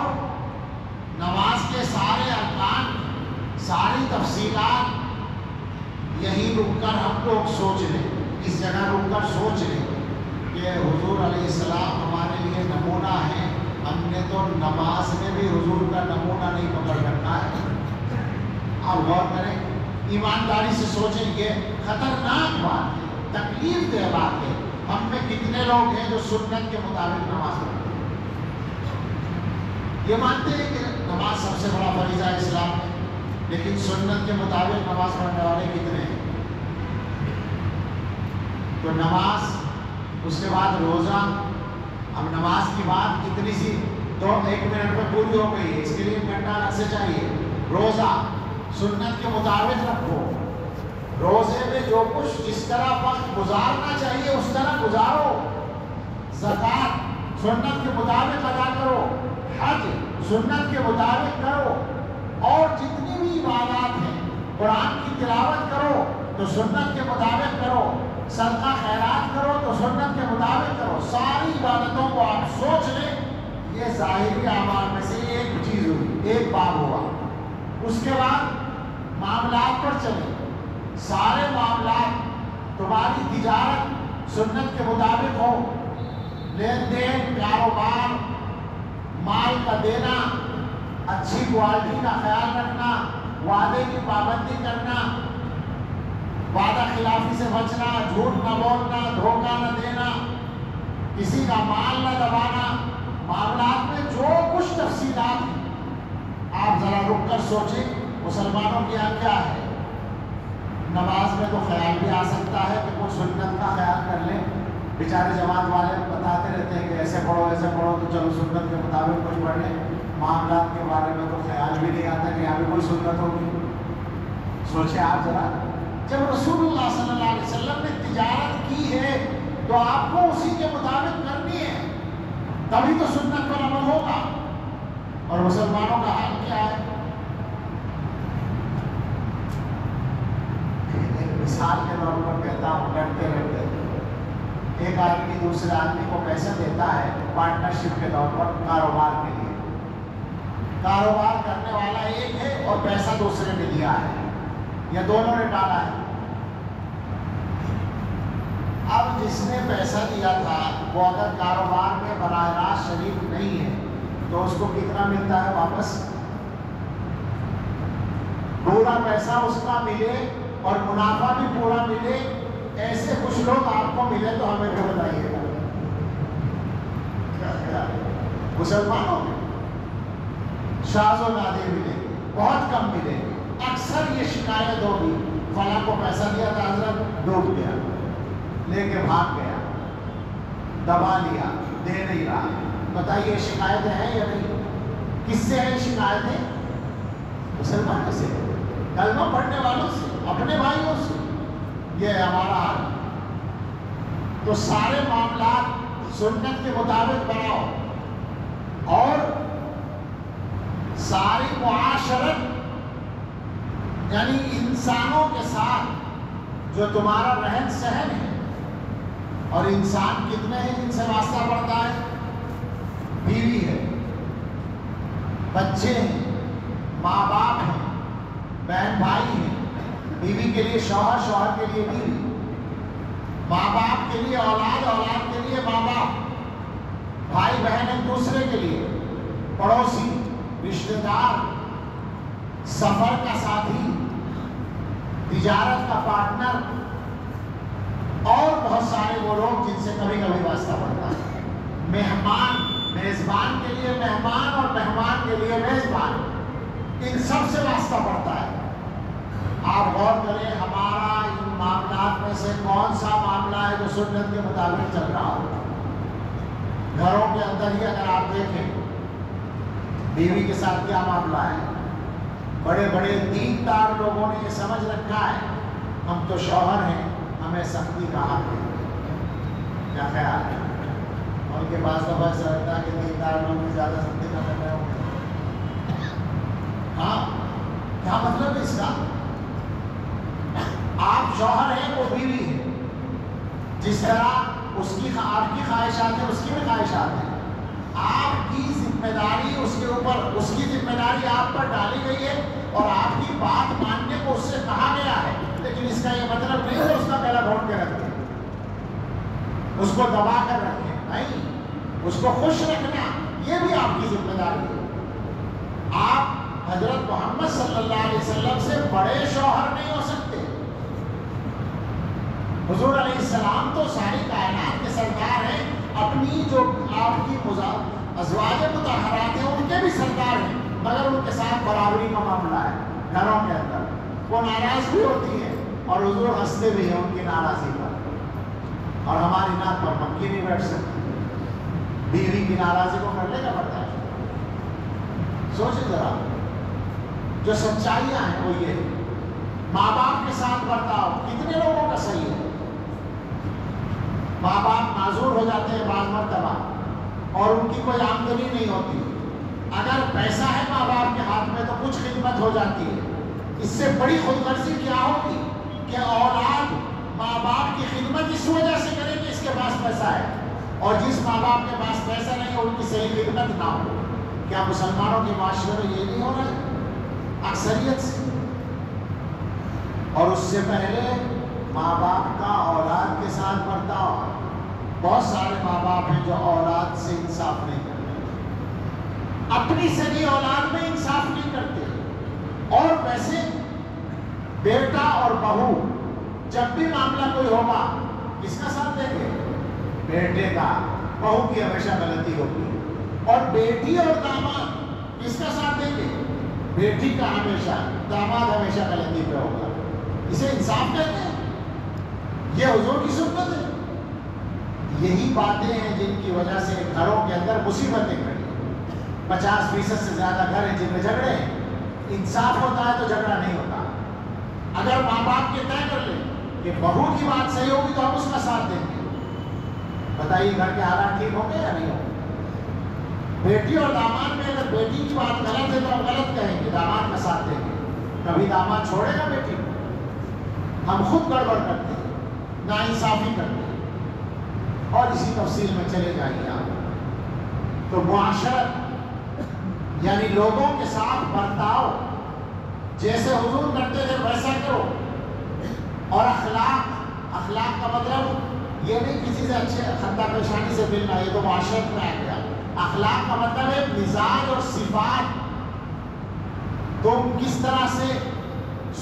نماز کے سارے ارکان، ساری تفصیلات یہی رک کر ہم لوگ سوچ لیں، اس جگہ رک کر سوچ لیں کہ حضور علیہ السلام ہمارے لیے نمونہ ہیں. ہم نے تو نماز میں بھی حضور کا نمونہ نہیں پکڑ رکھا ہے. آپ غور کریں، ایمانداری سے سوچیں، یہ خطرناک بات ہے، تکلیف دہ بات ہے. ہم میں کتنے لوگ ہیں جو سنت کے مطابق نماز پڑھتے ہیں؟ یہ مانتے ہیں کہ نماز سب سے بڑا فریضہ ہے اسلام میں، لیکن سنت کے مطابق نماز پڑھنے والے کتنے ہیں؟ تو نماز، اس کے بعد روزہ. اب نماز کی بات کتنی سی 1 منٹ میں پوری ہو گئی ہے، اس کے لیے 1 گھنٹہ الگ سے چاہیے. روزہ سنت کے مطابق رکھو. روزے میں جو کچھ جس طرح وقت گزارنا چاہیے اس طرح گزارو. زکوٰۃ سنت کے مطابق ادا کرو. حج سنت کے مطابق کرو. اور جتنی بھی عبادات ہیں، قرآن کی تلاوت کرو تو سنت کے مطابق کرو، صدقہ خیرات کرو تو سنت کے مطابق کرو. ساری عبادتوں کو آپ سوچ لیں. یہ ظاہری اعمال میں سے ایک چیز ہوئی، ایک باب ہوا. اس کے بعد معاملات پر چلیں. سارے معاملات، تمہاری تجارت سنت کے مطابق ہو، لین دین، کاروبار، مال کا دینا، اچھی کوالٹی کا خیال رکھنا، وعدے کی پابندی کرنا، وعدہ خلافی سے بچنا، جھوٹ نہ بولنا، دھوکہ نہ دینا، کسی کا مال نہ دبانا. معاملات میں جو کچھ تفصیلات ہیں آپ ذرا رک کر سوچیں. مسلمانوں کے یہاں کیا ہے؟ نماز میں تو خیال بھی آ سکتا ہے کہ کچھ سنت کا خیال کر لیں. بیچارے جماعت والے بتاتے رہتے ہیں کہ ایسے پڑھو تو چلو سنت کے مطابق کچھ پڑھ لیں. معاملات کے بارے میں تو خیال بھی نہیں آتا کہ یہاں پہ کوئی سنت ہوگی. سوچیں آپ ذرا، جب رسول اللہ صلی اللہ علیہ وسلم نے تجارت کی ہے تو آپ کو اسی کے مطابق کرنی ہے، تبھی تو سنت پر عمل ہوگا۔ اور مسلمانوں کا حال کیا ہے؟ مثال کے طور پر کہتا ہوں، لڑتے لڑتے ایک آدمی دوسرے آدمی کو پیسہ دیتا ہے پارٹنرشپ کے طور پر کاروبار کے لیے، کاروبار کرنے والا ایک ہے اور پیسہ دوسرے نے دیا ہے یا دونوں نے ڈالا ہے۔ اب جس نے پیسہ دیا تھا وہ اگر کاروبار میں براہ راست شریک نہیں ہے تو اس کو کتنا ملتا ہے واپس؟ پورا پیسہ اس کا ملے اور منافع بھی پورا ملے، ایسے کچھ لوگ آپ کو ملے تو ہمیں بھی بتائیے گا۔ کیا خیال ہے؟ مسلمانوں میں شاذ و نادر ملے، بہت کم ملے۔ اکثر یہ شکایت ہوگی فلاں کو پیسہ دیا تھا حضرت، ڈوب گیا، لے کے بھاگ گیا، دبا لیا، دے نہیں رہا۔ بتائیے شکایتیں ہیں یا نہیں؟ کس سے ہیں شکایتیں؟ مسلمانوں سے، کلمہ پڑھنے والوں سے، اپنے بھائیوں سے۔ یہ ہے ہمارا حال۔ تو سارے معاملات سنت کے مطابق بناؤ، اور ساری معاشرت یعنی انسانوں کے ساتھ جو تمہارا رہن سہن ہے، اور انسان کتنے ہیں جن سے واسطہ پڑتا ہے؟ بیوی ہے، بچے ہیں، ماں باپ ہیں، بہن بھائی ہیں، بیوی کے لیے شوہر، شوہر کے لیے بیوی، ماں باپ کے لیے اولاد، اولاد کے لیے ماں باپ، بھائی بہن ایک دوسرے کے لیے، پڑوسی، رشتہ دار، سفر کا ساتھی، تجارت کا پارٹنر، اور بہت سارے وہ لوگ جن سے کبھی کبھی واسطہ پڑتا ہے۔ مہمان، میزبان کے لیے مہمان اور مہمان کے لیے میزبان، ان سب سے واسطہ پڑتا ہے۔ آپ غور کریں ہمارا ان معاملات میں سے کون سا معاملہ ہے جو سنت کے مطابق چل رہا ہو؟ گھروں کے اندر ہی اگر آپ دیکھیں بیوی کے ساتھ کیا معاملہ ہے، بڑے بڑے دیندار لوگوں نے یہ سمجھ رکھا ہے ہم تو شوہر ہیں، ہمیں سختی کا حق ہے۔ کیا خیال ہے؟ ان کے پاس تو بس سمجھتا ہے کہ دیندار لوگ بھی زیادہ سختی کر رہے ہوں گے۔ ہاں، کیا مطلب ہے اس کا؟ آپ شوہر ہیں، وہ بیوی ہے، جس طرح اس کی آپ کی خواہشات ہیں اس کی بھی خواہشات ہیں، آپ کی ذمہ داری اس کے اوپر، اس کی ذمہ داری آپ پر ڈالی گئی ہے اور آپ کی بات ماننے کو اس سے کہا گیا ہے، لیکن اس کا یہ مطلب نہیں ہے اس کا گلا گھونٹ کے رکھیں، اس کو دبا کر رکھیں، نہیں، اس کو خوش رکھنا یہ بھی آپ کی ذمہ داری ہے۔ آپ حضرت محمد صلی اللہ علیہ وسلم سے بڑے شوہر نہیں ہو سکتے۔ حضور علیہ السلام تو ساری کائنات کے سردار ہیں، اپنی جو آپ کی ازواج مطہرات ہیں ان کے بھی سردار ہیں، مگر ان کے ساتھ برابری کا معاملہ ہے۔ گھروں کے اندر وہ ناراض بھی ہوتی ہے اور حضور ہنستے بھی ہیں ان کی ناراضی پر، اور ہماری ناک پر مکھی نہیں بیٹھ سکتی۔ بیوی کی ناراضی کو کر لے گا برداشت؟ سوچیں ذرا، جو سچائیاں ہیں وہ یہ ماں باپ کے ساتھ برتاؤ کتنے لوگوں کا صحیح ہے؟ ماں باپ معذور ہو جاتے ہیں بعض مرتبہ اور ان کی کوئی آمدنی نہیں ہوتی، اگر پیسہ ہے ماں باپ کے ہاتھ میں تو کچھ خدمت ہو جاتی ہے۔ اس سے بڑی خود غرضی کیا ہوگی کہ اولاد ماں باپ کی خدمت اس وجہ سے کرے کہ اس کے پاس پیسہ ہے، اور جس ماں باپ کے پاس پیسہ نہیں ان کی صحیح خدمت نہ ہو۔ کیا مسلمانوں کے معاشرے میں یہ نہیں ہو رہا ہے اکثریت سے؟ اور اس سے پہلے ماں باپ کا اولاد کے ساتھ برتاؤ، بہت سارے ماں باپ ہیں جو اولاد سے انصاف نہیں کرتے، اپنی سگی اولاد میں انصاف نہیں کرتے، اور ویسے بیٹا اور بہو جب بھی معاملہ کوئی ہوگا کس کا ساتھ دیں گے؟ بیٹے کا۔ بہو کی ہمیشہ غلطی ہوگی، اور بیٹی اور داماد کس کا ساتھ دیں گے؟ بیٹی کا ہمیشہ، داماد ہمیشہ غلطی پہ ہوگا۔ اسے انصاف کہتے ہیں، یہ حضور کی سنت ہے۔ یہی باتیں ہیں جن کی وجہ سے گھروں کے اندر مصیبتیں کھڑی ہیں۔ 50% سے زیادہ گھر ہیں جن میں جھگڑے ہیں۔ انصاف ہوتا ہے تو جھگڑا نہیں ہوتا۔ اگر ماں باپ کے طے کر لیں کہ بہو کی بات صحیح ہوگی تو ہم اس کا ساتھ دیں گے، بتائیے گھر کے حالات ٹھیک ہوں گے یا نہیں ہوں گے؟ بیٹی اور داماد میں اگر بیٹی کی بات غلط ہے تو ہم غلط کہیں گے، داماد کا ساتھ دیں گے۔ کبھی داماد چھوڑے گا بیٹی کو؟ ہم خود گڑبڑ کرتے ہیں، ناانصافی کرتے ہیں، اور اسی تفصیل میں چلے جائیے آپ۔ تو معاشرت یعنی لوگوں کے ساتھ برتاؤ جیسے حضور کرتے تھے ویسا کرو، اور اخلاق کا مطلب یہ نہیں کسی سے اچھے خندہ پیشانی سے ملنا، یہ تو معاشرت میں آ گیا۔ اخلاق کا مطلب ہے مزاج اور صفات، تم کس طرح سے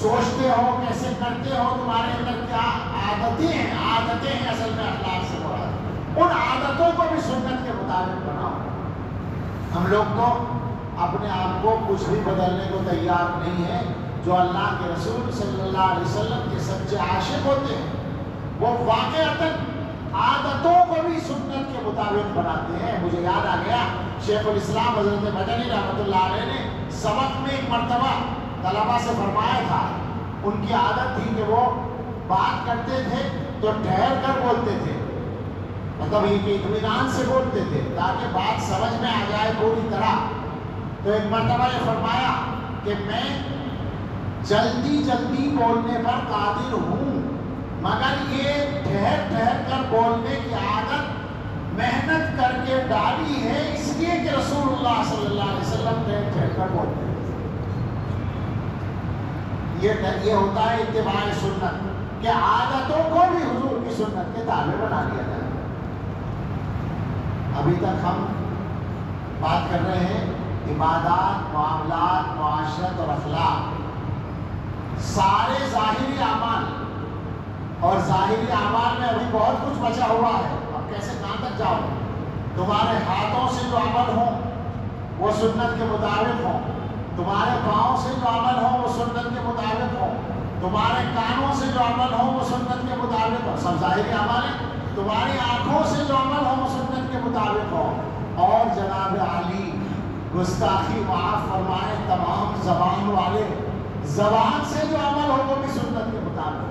سوچتے ہو، کیسے کرتے ہو، تمہارے اندر کیا عادتیں ہیں اصل میں اخلاق سے مراد، ان عادتوں کو بھی سنت کے مطابق بناؤ۔ ہم لوگ تو اپنے آپ کو کچھ بھی بدلنے کو تیار نہیں ہے۔ جو اللہ کے رسول صلی اللہ علیہ وسلم کے سچے عاشق ہوتے ہیں وہ واقعتاً عادتوں کو بھی سنت کے مطابق بناتے ہیں۔ مجھے یاد آ گیا شیخ الاسلام حضرت مدنی رحمۃ اللہ علیہ نے سبق میں ایک مرتبہ طلبہ سے فرمایا تھا، ان کی عادت تھی کہ وہ بات کرتے تھے تو ٹھہر کر بولتے تھے، مطلب یہ کہ اطمینان سے بولتے تھے تاکہ بات سمجھ میں آ جائے پوری طرح۔ تو ایک مرتبہ یہ فرمایا کہ میں جلدی بولنے پر قادر ہوں، مگر یہ ٹھہر کر بولنے کی عادت محنت کر کے ڈالی ہے، اس لیے کہ رسول اللہ صلی اللہ علیہ وسلم ٹھہر کر بولتے ہیں۔ یہ ہوتا ہے اتباع سنت، کہ عادتوں کو بھی حضور کی سنت کے تابع بنا لیا جائے۔ ابھی تک ہم بات کر رہے ہیں عبادات، معاملات، معاشرت اور اخلاق، سارے ظاہری اعمال، اور ظاہری اعمال میں ابھی بہت کچھ بچا ہوا ہے۔ اب کیسے کہاں تک جاؤ؟ تمہارے ہاتھوں سے جو عمل ہوں وہ سنت کے مطابق ہوں، تمہارے پاؤں سے جو عمل ہوں وہ سنت کے مطابق ہوں، تمہارے کانوں سے جو عمل ہوں وہ سنت کے مطابق ہوں، سب ظاہری اعمال ہیں۔ تمہاری آنکھوں سے جو عمل ہوں وہ سنت کے مطابق ہوں، اور جناب علی گستاخی معاف فرمائے تمام زبان والے، زبان سے جو عمل ہو وہ بھی سنت کے مطابق ہو۔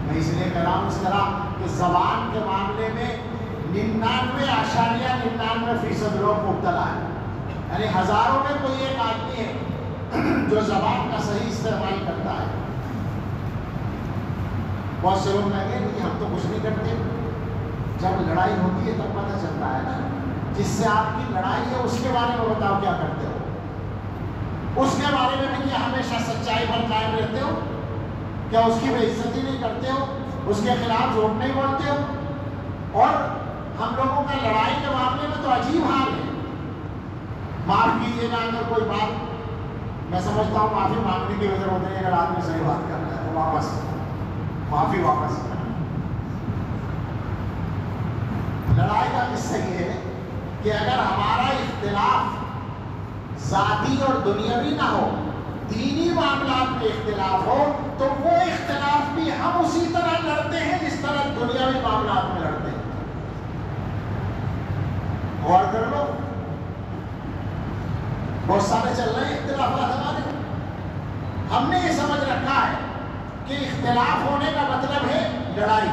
میں اس لیے کہہ رہا ہوں اس طرح کہ زبان کے معاملے میں 99.99% لوگ مبتلا ہیں، یعنی ہزاروں میں کوئی ایک آدمی ہے جو زبان کا صحیح استعمال کرتا ہے۔ بہت سے لوگ کہیں گے کہ ہم تو کچھ نہیں کرتے، جب لڑائی ہوتی ہے تب پتہ چلتا ہے نا، جس سے آپ کی لڑائی ہے اس کے بارے میں بتاؤ کیا کرتے ہو، اس کے بارے میں بھی کیا ہمیشہ سچائی پر قائم رہتے ہو، کیا اس کی بے عزتی نہیں کرتے ہو، اس کے خلاف جھوٹ نہیں بولتے ہو؟ اور ہم لوگوں کا لڑائی کے معاملے میں تو عجیب حال ہے۔ معاف کیجیے گا اگر کوئی بات، میں سمجھتا ہوں معافی مانگنے کی وجہ ہوتی ہے، اگر آدمی صحیح بات کر رہا ہے تو واپس معافی واپس۔ لڑائی کا قصہ یہ ہے کہ اگر ہمارا اختلاف ذاتی اور دنیاوی نہ ہو، دینی معاملات میں اختلاف ہو، تو وہ اختلاف بھی ہم اسی طرح لڑتے ہیں جس طرح دنیاوی معاملات میں لڑتے ہیں۔ غور کر لو، بہت سارے چل رہے ہیں اختلافات ہمارے، ہم نے یہ سمجھ رکھا ہے کہ اختلاف ہونے کا مطلب ہے لڑائی،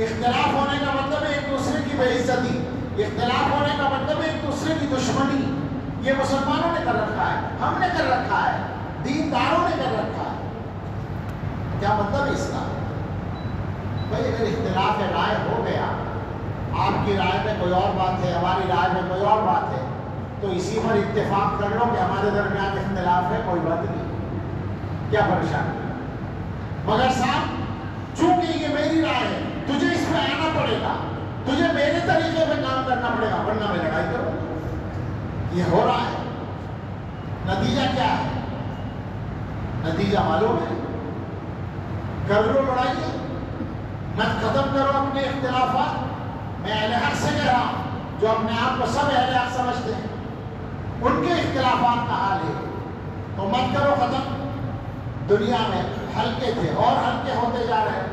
اختلاف ہونے کا مطلب ہے ایک دوسرے کی بے عزتی، اختلاف ہونے کا مطلب ہے ایک دوسرے کی دشمنی۔ یہ مسلمانوں نے کر رکھا ہے، ہم نے کر رکھا ہے، دینداروں نے کر رکھا ہے۔ کیا مطلب ہے اس کا؟ بھائی اگر اختلاف رائے ہو گیا، آپ کی رائے میں کوئی اور بات ہے، ہماری رائے میں کوئی اور بات ہے، تو اسی پر اتفاق کر لو کہ ہمارے درمیان اختلاف ہے، کوئی بات نہیں، کیا پریشانی؟ مگر صاحب چونکہ یہ میری رائے ہے، تجھے اس میں آنا پڑے گا، تجھے میرے طریقے پہ کام کرنا پڑے گا، ورنہ میں لڑائی کروں۔ یہ ہو رہا ہے، نتیجہ کیا ہے؟ نتیجہ معلوم ہے، کر لو لڑائی، مت ختم کرو اپنے اختلافات۔ میں اہل حق سے کہہ رہا ہوں، جو اپنے آپ کو سب اہل حق سمجھتے ہیں، ان کے اختلافات کا حال ہے تو مت کرو ختم۔ دنیا میں ہلکے تھے اور ہلکے ہوتے جا رہے ہیں۔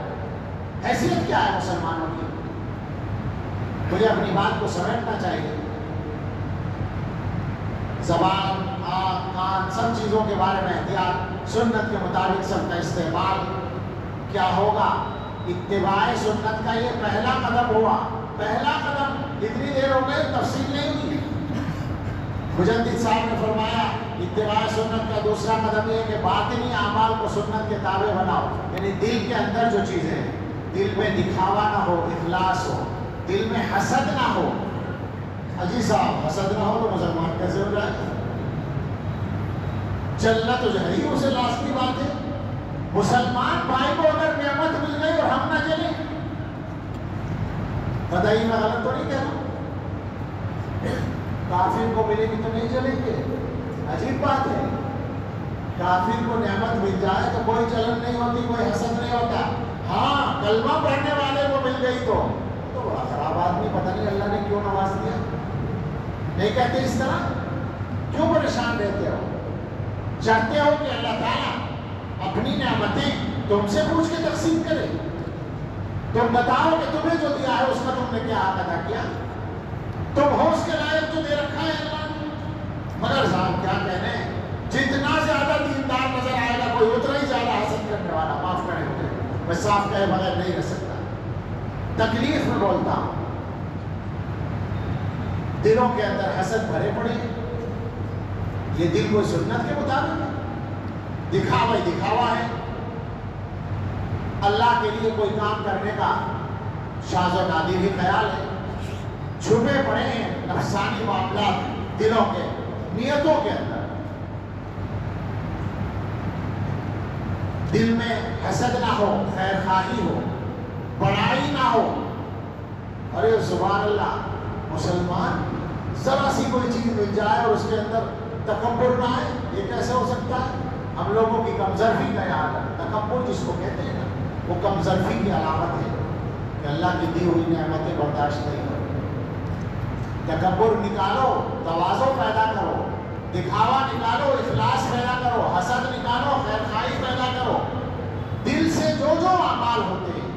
حیثیت کیا ہے مسلمانوں کی؟ مجھے اپنی بات کو سمیٹنا چاہیے۔ زبان، آنکھ، کان، سب چیزوں کے بارے میں احتیاط، سنت کے مطابق سب کا استعمال کیا ہوگا؟ اتباع سنت کا یہ پہلا قدم ہوا، پہلا قدم۔ اتنی دیر ہو گئی تفصیل نہیں ہوئی۔ مجدد صاحب نے فرمایا اتباع سنت کا دوسرا قدم یہ ہے کہ باطنی اعمال کو سنت کے تابع بناؤ، یعنی دل کے اندر جو چیزیں ہیں، دل میں دکھاوا نہ ہو، اخلاص ہو، دل میں حسد نہ ہو۔ اجی صاحب حسد نہ ہو تو مسلمان کیسے ہو جائے؟ چلنا تو ضروری اسے لازمی بات ہے۔ مسلمان بھائی کو اگر نعمت مل گئی اور ہم نہ چلیں، قطعی میں غلط تو نہیں کہہ رہا، کافر کو ملے گی تو نہیں چلیں گے؟ عجیب بات ہے، کافر کو نعمت مل جائے تو کوئی چلن نہیں ہوتی، کوئی حسد نہیں ہوتا۔ ہاں کلمہ پڑھنے والے کو مل گئی تو بڑا خراب آدمی، پتہ نہیں اللہ نے کیوں نواز دیا۔ نہیں کہتے اس طرح؟ کیوں پریشان رہتے ہو؟ چاہتے ہو کہ اللہ تعالیٰ اپنی نعمتیں تم سے پوچھ کے تقسیم کرے؟ تم بتاؤ کہ تمہیں جو دیا ہے اس کا تم نے کیا حق ادا کیا؟ تم ہو اس کے لائق جو دے رکھا ہے اللہ نے؟ مگر صاحب کیا کہنے، جتنا زیادہ دیندار نظر آئے گا کوئی اتنا ہی زیادہ حسد کرنے والا۔ معاف کریں مجھے، میں صاف کہے بغیر نہیں رہ سکتا، تکلیف میں بولتا ہوں۔ دلوں کے اندر حسد بھرے پڑے ہیں، یہ دل کو سنت کے مطابق ہے، دکھاوا ہی دکھاوا ہے۔ اللہ کے لیے کوئی کام کرنے کا شاذ و نادر ہی خیال ہے، چھپے پڑے ہیں نفسانی معاملات دلوں کے، نیتوں کے اندر۔ دل میں حسد نہ ہو، خیر خواہی ہو، بڑائی نہ ہو۔ ارے سبحان اللہ، مسلمان ذرا سی کوئی چیز مل جائے اور اس کے اندر تکبر نہ آئے، یہ کیسے ہو سکتا ہے؟ ہم لوگوں کی کمزرفی کا یاد ہے، تکبر جس کو کہتے ہیں نا، وہ کمزرفی کی علامت ہے کہ اللہ کی دی ہوئی نعمتیں برداشت نہیں کرو۔ تکبر نکالو، تواضع پیدا کرو، دکھاوا نکالو، اخلاص پیدا کرو، حسد نکالو، خیر خواہی پیدا کرو۔ دل سے جو جو اعمال ہوتے ہیں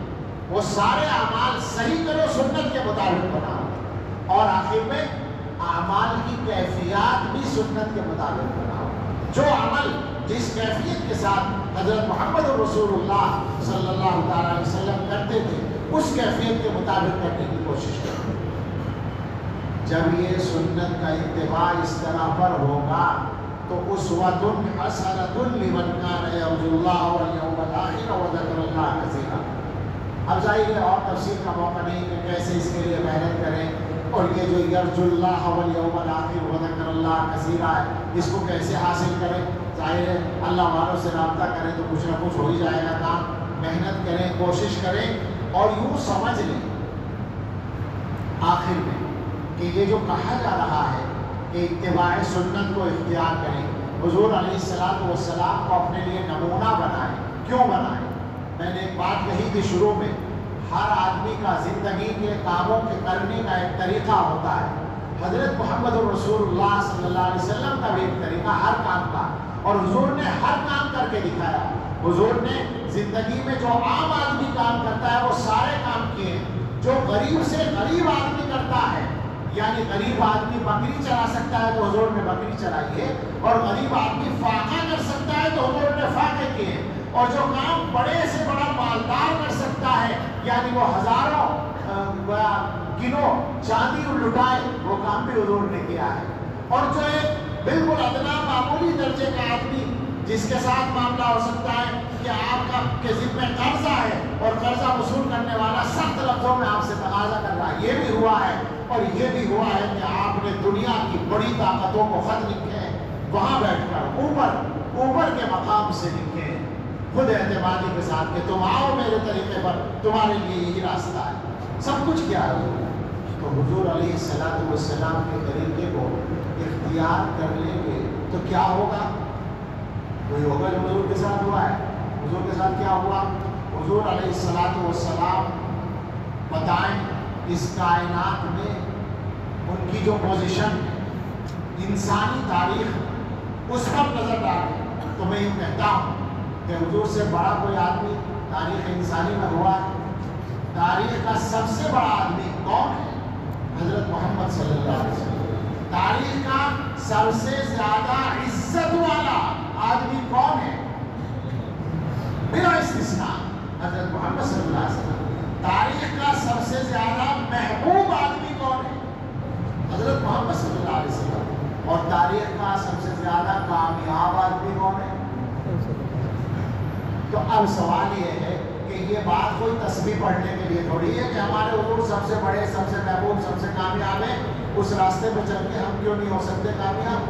وہ سارے اعمال صحیح کرو، سنت کے مطابق بناؤ، اور آخر میں اعمال کی کیفیات بھی سنت کے مطابق بناؤ۔ جو عمل جس کیفیت کے ساتھ حضرت محمد رسول اللہ صلی اللہ تعالیٰ علیہ وسلم کرتے تھے، اس کیفیت کے مطابق کرنے کی کوشش کرو۔ جب یہ سنت کا اتباع اس طرح پر ہوگا تو اسوۃ حسنۃ لمن کان یرجو اللہ والیوم الآخر وذکر اللہ کثیرا۔ اب ظاہر ہے اور تفسیر کا موقع نہیں کہ کیسے اس کے لیے محنت کریں، اور یہ جو یرجو اللہ والیوم الآخر وذکر اللہ کثیرا ہے، اس کو کیسے حاصل کریں؟ ظاہر ہے اللہ والوں سے رابطہ کریں تو کچھ نہ کچھ ہو ہی جائے گا کام۔ محنت کریں، کوشش کریں، اور یوں سمجھ لیں آخر میں کہ یہ جو کہا جا رہا ہے کہ اتباع سنت کو اختیار کریں، حضور علیہ السلام کو اپنے لیے نمونہ بنائیں۔ کیوں بنائیں؟ میں نے ایک بات کہی تھی شروع میں، ہر آدمی کا زندگی کے کاموں کے کرنے کا ایک طریقہ ہوتا ہے۔ حضرت محمد رسول اللہ صلی اللہ علیہ وسلم کا بھی ایک طریقہ ہر کام کا، اور حضور نے ہر کام کر کے دکھایا۔ حضور نے زندگی میں جو عام آدمی کام کرتا ہے وہ سارے کام کیے ہیں۔ جو غریب سے غریب آدمی کرتا ہے، یعنی غریب آدمی بکری چلا سکتا ہے تو حضور نے بکری چلائی ہے، اور غریب آدمی فاقہ کر سکتا ہے تو حضور نے فاقے کیے، اور جو کام بڑے سے بڑا مالدار کر سکتا ہے، یعنی وہ ہزاروں کلو چاندی لٹائے، وہ کام بھی حضور نے کیا ہے۔ اور جو ایک بالکل ادنا معمولی درجے کا آدمی جس کے ساتھ معاملہ ہو سکتا ہے کہ آپ کا کے ذمہ قرضہ ہے اور قرضہ وصول کرنے والا سخت لفظوں میں آپ سے تقاضا کر رہا ہے، یہ بھی ہوا ہے۔ اور یہ بھی ہوا ہے کہ آپ نے دنیا کی بڑی طاقتوں کو خط لکھے ہیں، وہاں بیٹھ کر اوپر کے مقام سے لکھے ہیں، خود اعتمادی کے ساتھ کہ تم آؤ میرے طریقے پر، تمہارے لیے یہی راستہ ہے۔ سب کچھ کیا ہے؟ تو حضور علیہ السلام کے طریقے کو اختیار کر لیں گے تو کیا ہوگا؟ وہی ہوگا جو حضور کے ساتھ ہوا ہے۔ حضور کے ساتھ کیا ہوا؟ حضور علیہ السلام بتائیں اس کائنات میں ان کی جو پوزیشن ہے، انسانی تاریخ، اس پر نظر ڈالیں تو میں یہ کہتا ہوں کہ حضور سے بڑا کوئی آدمی تاریخ انسانی میں ہوا ہے؟ تاریخ کا سب سے بڑا آدمی کون ہے؟ حضرت محمد صلی اللہ علیہ وسلم۔ تاریخ کا سب سے زیادہ عزت والا آدمی کون ہے؟ بلا استثناء حضرت محمد صلی اللہ علیہ وسلم۔ تاریخ کا سب سے زیادہ محبوب آدمی کون ہے؟ حضرت محمد صلی اللہ علیہ وسلم۔ اور تاریخ کا سب سے زیادہ کامیاب آدمی کون ہے؟ تو اب سوال یہ ہے کہ یہ بات کوئی تسبیح پڑھنے کے لیے تھوڑی ہے کہ ہمارے حضور سب سے بڑے، سب سے محبوب، سب سے کامیاب ہیں، اس راستے پہ چل کے ہم کیوں نہیں ہو سکتے کامیاب؟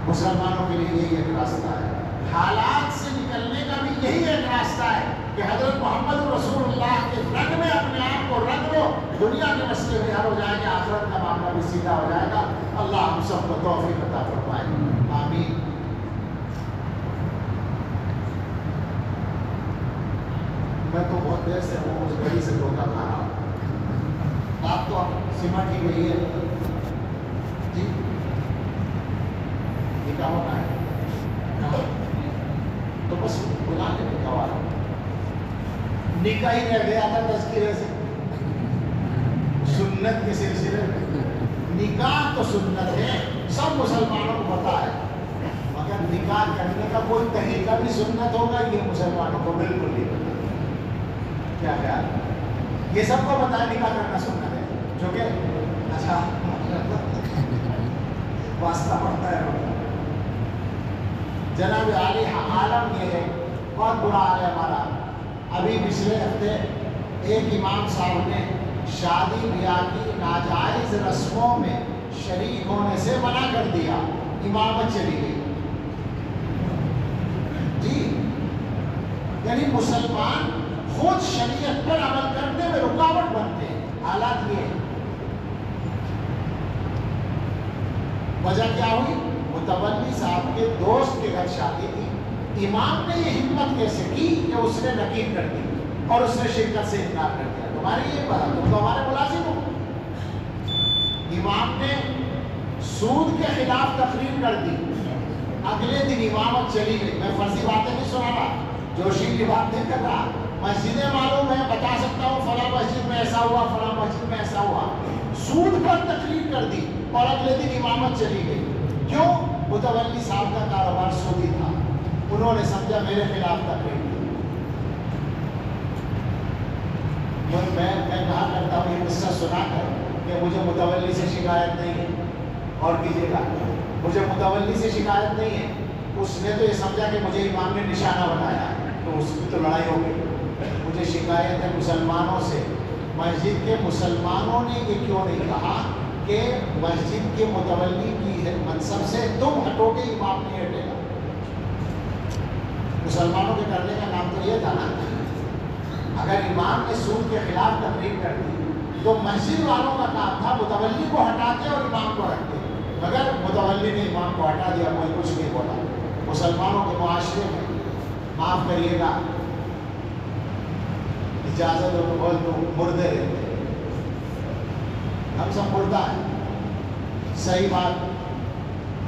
مسلمانوں کے لیے یہی ایک راستہ ہے، حالات سے نکلنے کا بھی یہی ایک راستہ ہے کہ حضرت محمد رسول اللہ کے رنگ میں اپنے آپ کو رنگ لو، دنیا کے مسئلے بھی حل ہو جائیں گے، آخرت کا معاملہ بھی سیدھا ہو جائے گا۔ اللہ ہم سب کو توفیق عطا فرمائے، آمین۔ میں تو بہت دیر سے ہوں، اس گھڑی سے دھوکہ کھا رہا ہوں، آپ تو سمٹ ہی گئی ہے جی، نکاح ہونا ہے تو بس بلا کے نکاح والا نکاح ہی رہ گیا تھا تذکرے سے، سنت کے سلسلے میں نکاح تو سنت ہے، سب مسلمانوں کو پتا ہے، مگر نکاح کرنے کا کوئی طریقہ بھی سنت ہوگا یہ مسلمانوں کو بالکل نہیں پتا۔ کیا خیال؟ یہ سب کو پتا ہے نکاح کرنا سنت ہے، جو کہ اچھا واسطہ پڑتا ہے۔ جناب عالی عالم یہ ہے، بہت برا حال ہے ہمارا۔ ابھی پچھلے ہفتے ایک امام صاحب نے شادی بیاہ کی ناجائز رسموں میں شریک ہونے سے منع کر دیا، امامت چلی گئی جی۔ یعنی مسلمان خود شریعت پر عمل کرنے میں رکاوٹ بنتے ہیں، حالات یہ ہے۔ وجہ کیا ہوئی؟ متولی صاحب کے دوست کے گھر شادی تھی، امام نے یہ ہمت کیسے کی کہ اس نے نکیر کر دی اور اس نے شرکت سے انکار کر دیا، تمہاری یہ بات، تم تو ہمارے ملازم ہو۔ امام نے سود کے خلاف تقریر کر دی، اگلے دن امامت چلی گئی۔ میں فرضی باتیں نہیں سنا رہا، جوشی کی بات نہیں کر رہا، مسجدیں معلوم ہے، بتا سکتا ہوں فلاں مسجد میں ایسا ہوا، فلاں مسجد میں ایسا ہوا۔ سود پر تقریر کر دی اور اگلے دن امامت چلی گئی۔ کیوں؟ متولی صاحب کا کاروبار سودی تھا، انہوں نے سمجھا میرے خلاف تقریر کی۔ میں کہا کرتا ہوں یہ قصہ سنا کر کہ مجھے متولی سے شکایت نہیں ہے، اور کیجیے گا مجھے متولی سے شکایت نہیں ہے، اس نے تو یہ سمجھا کہ مجھے امام نے نشانہ بنایا ہے، تو اس کی تو لڑائی ہو گئی۔ مجھے شکایت ہے مسلمانوں سے، مسجد کے مسلمانوں نے یہ کیوں نہیں کہا کہ مسجد کے متولی کی منصب سے تم ہٹو گے، امام نہیں ہٹے گا۔ مسلمانوں کے کرنے کا نام تو یہ تھا نا، اگر امام نے سود کے خلاف تقریر کر دی تو مسجد والوں کا کام تھا متولی کو ہٹاتے اور امام کو رکھتے، مگر متولی نے امام کو ہٹا دیا، کوئی کچھ نہیں بولا۔ مسلمانوں کے معاشرے میں معاف کریے گا، اجازت ہو تو بول تو مردے رہتے ہیں، ہم سب مردہ ہیں، صحیح بات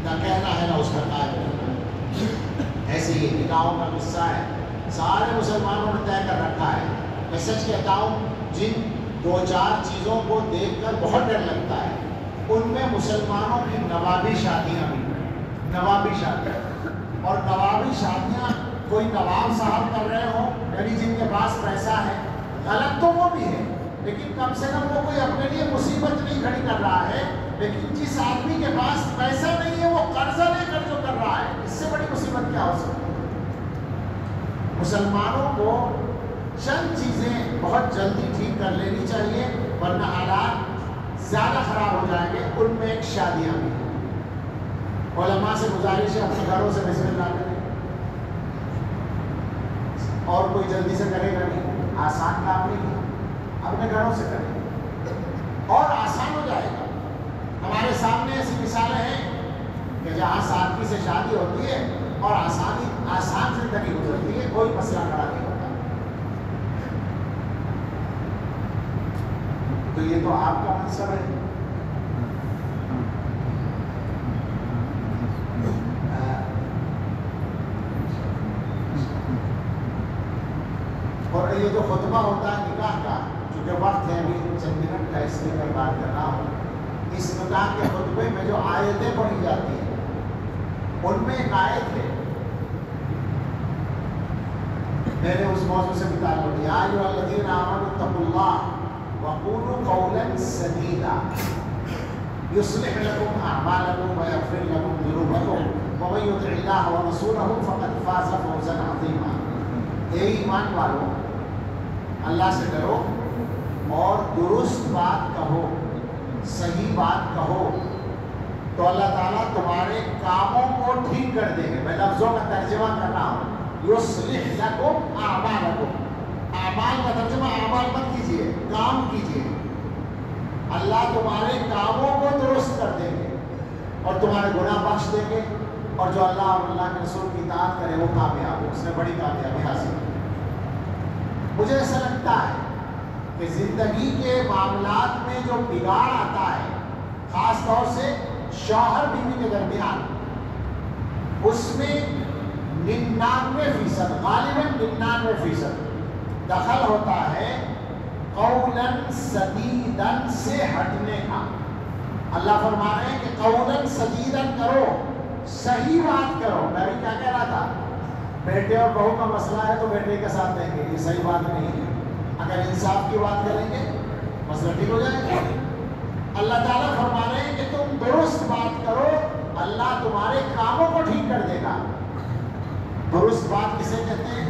نہ کہنا ہے نہ اس کا قائم کرنا۔ ایسے ہی نکاحوں کا قصہ ہے، سارے مسلمانوں نے طے کر رکھا ہے۔ میں سچ کہتا ہوں، جن دو چار چیزوں کو دیکھ کر بہت ڈر لگتا ہے، ان میں مسلمانوں کی نوابی شادیاں بھی، نوابی شادیاں، اور نوابی شادیاں کوئی نواب صاحب کر رہے ہوں، یعنی جن کے پاس پیسہ ہے، غلط تو وہ بھی ہے، لیکن کم سے کم وہ کوئی اپنے لیے مصیبت نہیں کھڑی کر رہا ہے۔ لیکن جس آدمی کے پاس پیسہ نہیں ہے وہ قرضہ لے کر جو کر رہا ہے، اس سے بڑی مصیبت کیا ہو سکتی ہے؟ مسلمانوں کو چند چیزیں بہت جلدی ٹھیک کر لینی چاہیے، ورنہ حالات زیادہ خراب ہو جائیں گے۔ ان میں ایک شادیاں بھی ہیں، علماء سے گزارش ہے اپنے گھروں سے بسم اللہ کریں، اور کوئی جلدی سے کرے گا نہیں، آسان کام نہیں ہے، اپنے گھروں سے کریں اور آسان ہو جائے گا۔ ہمارے سامنے ایسی مثالیں ہیں کہ جہاں سادگی سے شادی ہوتی ہے اور آسان زندگی گزرتی ہے، کوئی مسئلہ کھڑا نہیں ہوتا۔ تو یہ تو آپ کا منصب ہے۔ اور یہ جو خطبہ ہوتا ہے نکاح کا، چونکہ وقت ہے ابھی چند منٹ کا، اس لیے میں بات کر رہا ہوں اس نکاح کے خطبے میں جو آیتیں پڑھی جاتی ہیں ان میں ایک آیت ہے، میں نے اس موضوع سے بھی تعلق دیا، یا ایھا الذین آمنوا اتقوا اللہ وقولوا قولا سدیدا یصلح لکم اعمالکم ویغفر لکم ذنوبکم ومن یطع اللہ ورسولہ فقد فاز فوزا عظیما۔ اے ایمان والو، اللہ سے ڈرو اور درست بات کہو، صحیح بات کہو، تو اللہ تعالیٰ تمہارے کاموں کو ٹھیک کر دیں گے۔ میں لفظوں کا ترجمہ کر رہا ہوں، یصلح لکم اعمالکم، اعمال کا ترجمہ اعمال مت کیجیے، کام کیجیے۔ اللہ تمہارے کاموں کو درست کر دیں گے اور تمہارے گناہ بخش دیں گے، اور جو اللہ اور اللہ کے رسول کی اطاعت کرے وہ کامیاب ہو، اس نے بڑی کامیابی حاصل کی۔ مجھے ایسا لگتا ہے کہ زندگی کے معاملات میں جو بگاڑ آتا ہے، خاص طور سے شوہر بیوی کے درمیان، اس میں 99% غالباً 99% دخل ہوتا ہے قولاً سدیداً سے ہٹنے کا۔ اللہ فرما رہے ہیں کہ قولاً سدیداً کرو، صحیح بات کرو۔ میں بھی کیا کہہ رہا تھا، بیٹے اور بہو کا مسئلہ ہے تو بیٹے کے ساتھ دیں گے، یہ صحیح بات نہیں ہے۔ اگر انصاف کی بات کریں گے مسئلہ ٹھیک ہو جائے گا۔ اللہ تعالیٰ فرما رہے ہیں کہ تم درست بات کرو، اللہ تمہارے کاموں کو ٹھیک کر دے گا۔ درست بات کسے کہتے ہیں؟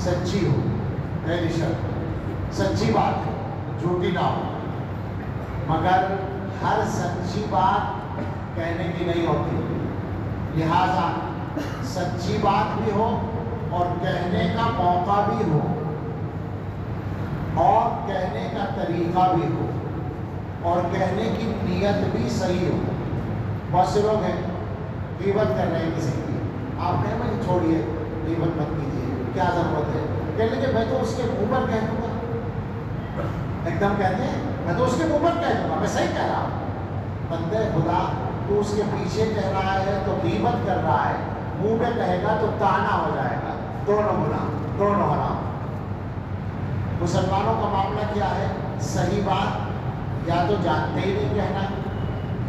سچی ہو، پہلی شرط سچی بات ہو، جھوٹی نہ ہو۔ مگر ہر سچی بات کہنے کی نہیں ہوتی، لہذا سچی بات بھی ہو اور کہنے کا موقع بھی ہو اور کہنے کا طریقہ بھی ہو اور کہنے کی نیت بھی صحیح ہو۔ بہت سے لوگ ہیں غیبت کر رہے ہیں کسی کی، آپ کہیں بھائی چھوڑیے غیبت مت کیجیے، کیا ضرورت ہے؟ کہنے کہ میں تو اس کے منہ پر کہہ دوں گا، ایک دم کہتے ہیں میں تو اس کے منہ پر کہہ دوں گا، میں صحیح کہہ رہا ہوں۔ بندے خدا، تو اس کے پیچھے کہہ رہا ہے تو غیبت کر رہا ہے، منہ پہ کہے گا تو طعنہ ہو جائے گا، دونوں گناہ، دونوں حرام۔ مسلمانوں کا معاملہ کیا ہے؟ صحیح بات یا تو جانتے ہی نہیں کہنا،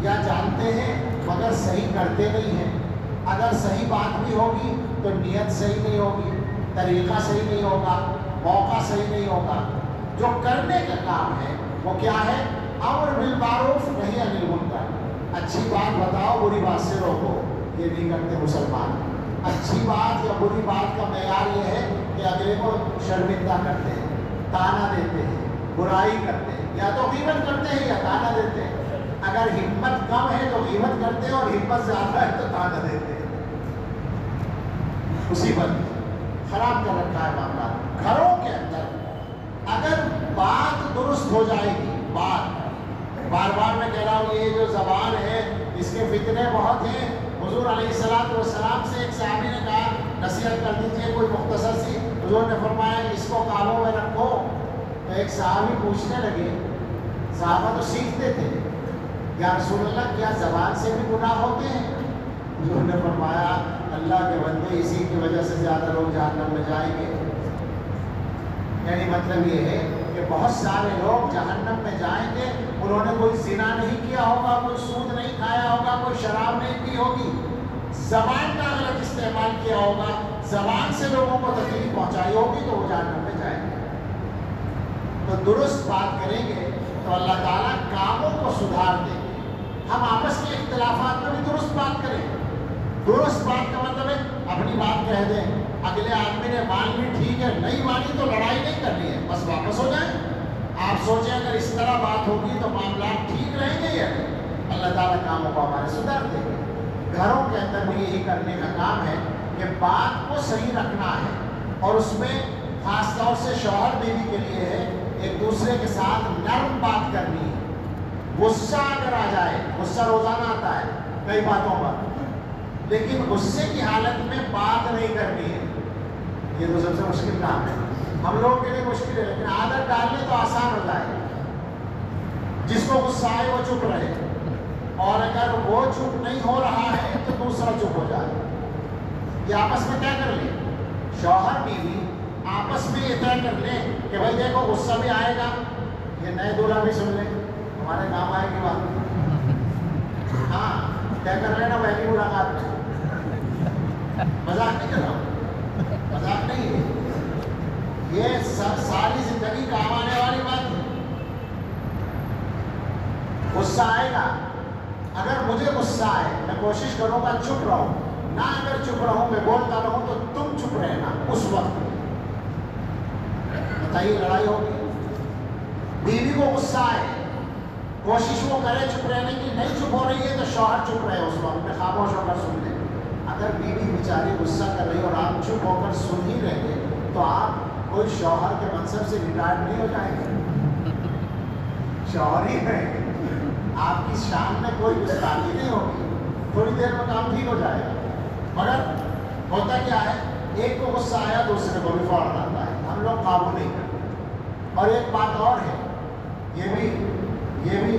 یا جانتے ہیں مگر صحیح کرتے نہیں ہیں۔ اگر صحیح بات بھی ہوگی تو نیت صحیح نہیں ہوگی، طریقہ صحیح نہیں ہوگا، موقع صحیح نہیں ہوگا۔ جو کرنے کا کام ہے وہ کیا ہے؟ امر بالمعروف نہی عن المنکر، اچھی بات بتاؤ، بری بات سے روکو۔ یہ نہیں کرتے مسلمان۔ اچھی بات یا بری بات کا معیار یہ ہے کہ اگلے کو شرمندہ کرتے ہیں، طعنہ دیتے ہیں، برائی کرتے ہیں، یا تو غیبت کرتے ہیں یا طعنہ دیتے ہیں۔ اگر ہمت کم ہے تو غیبت کرتے ہیں اور ہمت زیادہ ہے تو طعنہ دیتے ہیں۔ مصیبت خراب کر رکھا ہے معاملہ۔ گھروں کے اندر اگر بات درست ہو جائے گی، بات بار بار میں کہہ رہا ہوں، یہ جو زبان ہے اس کے فتنے بہت ہیں۔ حضور علیہ السلام سے ایک صحابی نے کہا نصیحت کر دیجیے کوئی مختصر سی، حضور نے فرمایا اس کو کاموں میں رکھو۔ تو ایک صحابی پوچھنے لگے، صحابہ تو سیکھتے تھے، یا رسول اللہ کیا زبان سے بھی گناہ ہوتے ہیں؟ حضور نے فرمایا اللہ کے بندے اسی کی وجہ سے زیادہ لوگ جہنم میں جائیں گے۔ یعنی مطلب یہ ہے کہ بہت سارے لوگ جہنم میں جائیں گے، انہوں نے کوئی زنا نہیں کیا ہوگا، کوئی سود نہیں کھایا ہوگا، کوئی شراب نہیں پی ہوگی، زبان کا غلط استعمال کیا ہوگا، زبان سے لوگوں کو تکلیف پہنچائی ہوگی، تو وہ جہنم میں جائیں گے۔ تو درست بات کریں گے تو اللہ تعالیٰ کاموں کو سدھار دیں گے۔ ہم آپس کے اختلافات میں بھی درست بات کریں۔ درست بات کا مطلب ہے اپنی بات کہہ دیں، اگلے آدمی نے مان لی ٹھیک ہے، نہیں مانی تو لڑائی نہیں کرنی ہے، بس واپس ہو جائیں۔ آپ سوچیں اگر اس طرح بات ہوگی تو معاملات ٹھیک رہیں گے یا نہیں؟ اللہ تعالیٰ کاموں کو ہمارے سدھار دیں گے۔ گھروں کے اندر بھی یہی کرنے کا کام ہے کہ بات کو صحیح رکھنا ہے، اور اس میں خاص طور سے شوہر بیوی کے لیے ہے ایک دوسرے کے ساتھ نرم بات کرنی ہے۔ غصہ اگر آ جائے، غصہ روزانہ آتا ہے کئی باتوں پر، لیکن غصے کی حالت میں بات نہیں کرنی ہے۔ یہ تو سب سے مشکل کام ہے، ہم لوگوں کے لیے مشکل ہے، لیکن عادت ڈالنے تو آسان ہوتا ہے۔ جس کو غصہ آئے وہ چپ رہے، اور اگر وہ چپ نہیں ہو رہا ہے تو دوسرا چپ ہو جائے۔ یہ آپس میں طے کر لیں، شوہر بیوی آپس میں یہ طے کر لیں کہ بھائی دیکھو غصہ بھی آئے گا یہ نئے دولہا بھی سن لیں، ہمارے کام آئے گی بات. ہاں طے کر لینا پہلی ملاقات میں. مذاق نہیں کر رہا ہوں، مذاق نہیں ہے، یہ ساری زندگی کام آنے والی بات ہے. غصہ آئے گا، اگر مجھے غصہ آئے میں کوشش کروں گا چپ رہوں، نہ اگر چپ رہوں میں بولتا رہوں تو تم چپ رہنا. اس وقت بتائیے لڑائی ہوگی. بیوی کو غصہ آئے، کوشش وہ کرے چپ رہنے کی، نہیں چپ ہو رہی ہے تو شوہر چپ رہے اس وقت میں، خاموش ہو کر سن لیں. اگر بیوی بیچاری غصہ کر رہی اور آپ چپ ہو کر سن ہی رہے ہیں تو آپ کوئی شوہر کے منصب سے ریٹائر نہیں ہو جائیں گے، شوہر ہی رہیں گے. آپ کی شان میں کوئی گستاخی نہیں ہوگی، تھوڑی دیر میں کام ٹھیک ہو جائے گا. مگر ہوتا کیا ہے، ایک کو غصہ آیا دوسرے کو بھی فوراً آتا ہے، ہم لوگ قابو نہیں کرتے. اور ایک بات اور ہے، یہ بھی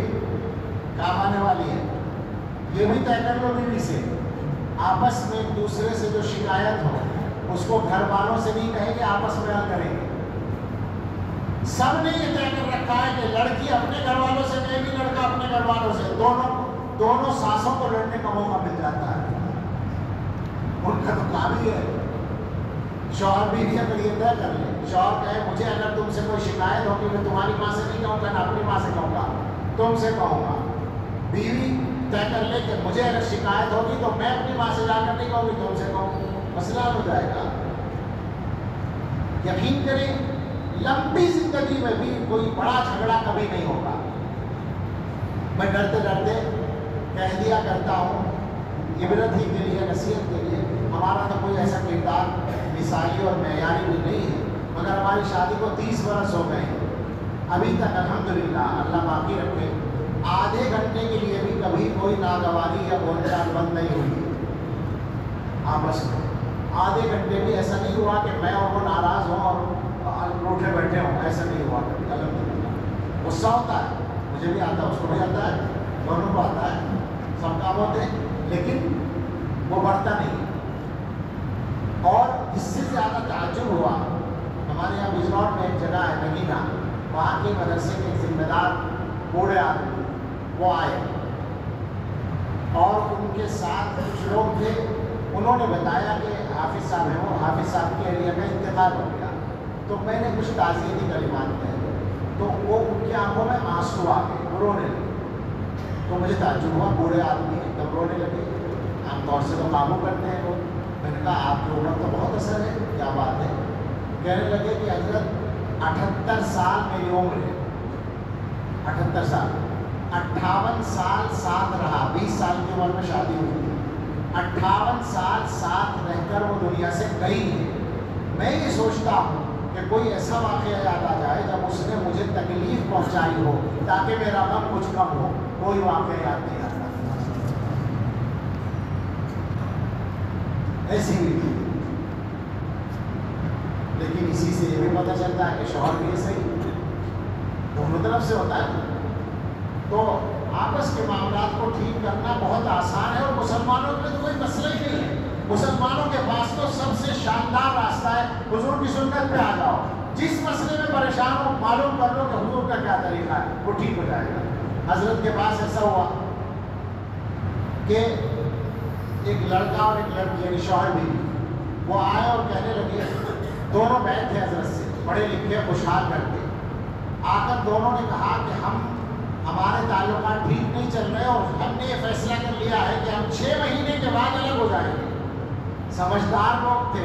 کام آنے والی ہے، یہ بھی طے کر لو بیوی سے، آپس میں ایک دوسرے سے جو شکایت ہو اس کو گھر والوں سے نہیں کہیں گے، آپس میں حل کریں گے. سب نے یہ طے کر رکھا ہے کہ لڑکی اپنے گھر والوں سے کہے گی، لڑکا اپنے گھر والوں سے، دونوں ساسوں کو لڑنے کا موقع مل جاتا ہے. ان کا تو کام ہی ہے. شوہر بھی اگر یہ طے کر لے، شوہر کہے مجھے اگر تم سے کوئی شکایت ہوگی میں تمہاری ماں سے نہیں کہوں گا، نہ اپنی ماں سے کہوں گا، تم سے کہوں گا. بیوی طے کر لے کہ مجھے اگر شکایت ہوگی تو میں اپنی ماں سے جا کر نہیں کہوں گی، تم سے کہوں گی. مسئلہ ہو جائے گا. یقین کریں لمبی زندگی میں بھی کوئی بڑا جھگڑا کبھی نہیں ہوگا. میں ڈرتے ڈرتے کہہ دیا کرتا ہوں، عبرت ہی کے لیے، نصیحت کے لیے. ہمارا تو کوئی ایسا کردار مثالی اور معیاری بھی نہیں ہے، مگر ہماری شادی کو 30 برس ہو گئے ہیں، ابھی تک الحمدللہ اللہ باقی رکھے آدھے گھنٹے کے لیے بھی کبھی کوئی ناگواری یا بول چال بند نہیں ہوئی آپس میں. آدھے گھنٹے بھی ایسا نہیں ہوا کہ میں اور وہ ناراض ہوں اور روٹھے بیٹھے ہوں، ایسا نہیں ہوا کبھی الحمدللہ. غصہ ہوتا ہے، مجھے بھی آتا ہے، اس کو بھی آتا ہے، دونوں کو آتا ہے، سب کام ہوتے ہیں، لیکن وہ بڑھتا نہیں. اور اس سے زیادہ تعجب ہوا، ہمارے یہاں بجنور میں ایک جگہ ہے نگینا، وہاں کے مدرسے کے ذمہ دار بوڑھے آدمی وہ آئے اور ان کے ساتھ کچھ لوگ تھے. انہوں نے بتایا کہ حافظ صاحب ہیں، وہ حافظ صاحب کے ایریا میں انتقال ہو گیا. تو میں نے کچھ تعزیتی کلمات کہے تو وہ ان کی آنکھوں میں آنسو آ گئے، وہ رونے لگے. تو مجھے تعجب ہوا، بوڑھے آدمی ایک دم رونے لگے. عام طور سے تو قابو کرتے ہیں لوگ. میں نے کہا آپ کے عمر تو بہت اثر ہے، کیا بات ہے؟ کہنے لگے کہ حضرت 78 سال میری عمر ہے، 78 سال، 58 سال ساتھ رہا، 20 سال کی عمر میں شادی ہوئی تھی، 58 سال ساتھ رہ کر وہ دنیا سے گئی ہے. میں یہ سوچتا ہوں کہ کوئی ایسا واقعہ یاد آ جائے جب اس نے مجھے تکلیف پہنچائی ہو تاکہ میرا غم کچھ کم ہو. کوئی واقعہ یاد نہیں آتا. ایسی بھی تھی. لیکن اسی سے یہ بھی پتہ چلتا ہے کہ شوہر بھی صحیح دونوں طرف سے ہوتا ہے. تو آپس کے معاملات کو ٹھیک کرنا بہت آسان ہے، اور مسلمانوں کے لیے تو کوئی مسئلہ ہی نہیں ہے. مسلمانوں کے پاس تو سب سے شاندار راستہ ہے، حضور کی سنت پہ آ جاؤ. جس مسئلے میں پریشان ہو معلوم کر لو کہ حضور کا کیا طریقہ ہے، وہ ٹھیک ہو جائے گا. حضرت کے پاس ایسا ہوا کہ ایک لڑکا اور ایک لڑکی یعنی شوہر بھی، وہ آئے اور کہنے لگے، دونوں بیٹھ تھے حضرت سے، پڑھے لکھے خوشحال کرتے. آ کر دونوں نے کہا کہ ہمارے تعلقات ٹھیک نہیں چل رہے اور ہم نے یہ فیصلہ کر لیا ہے کہ ہم 6 مہینے کے بعد الگ ہو جائیں گے. سمجھدار لوگ تھے.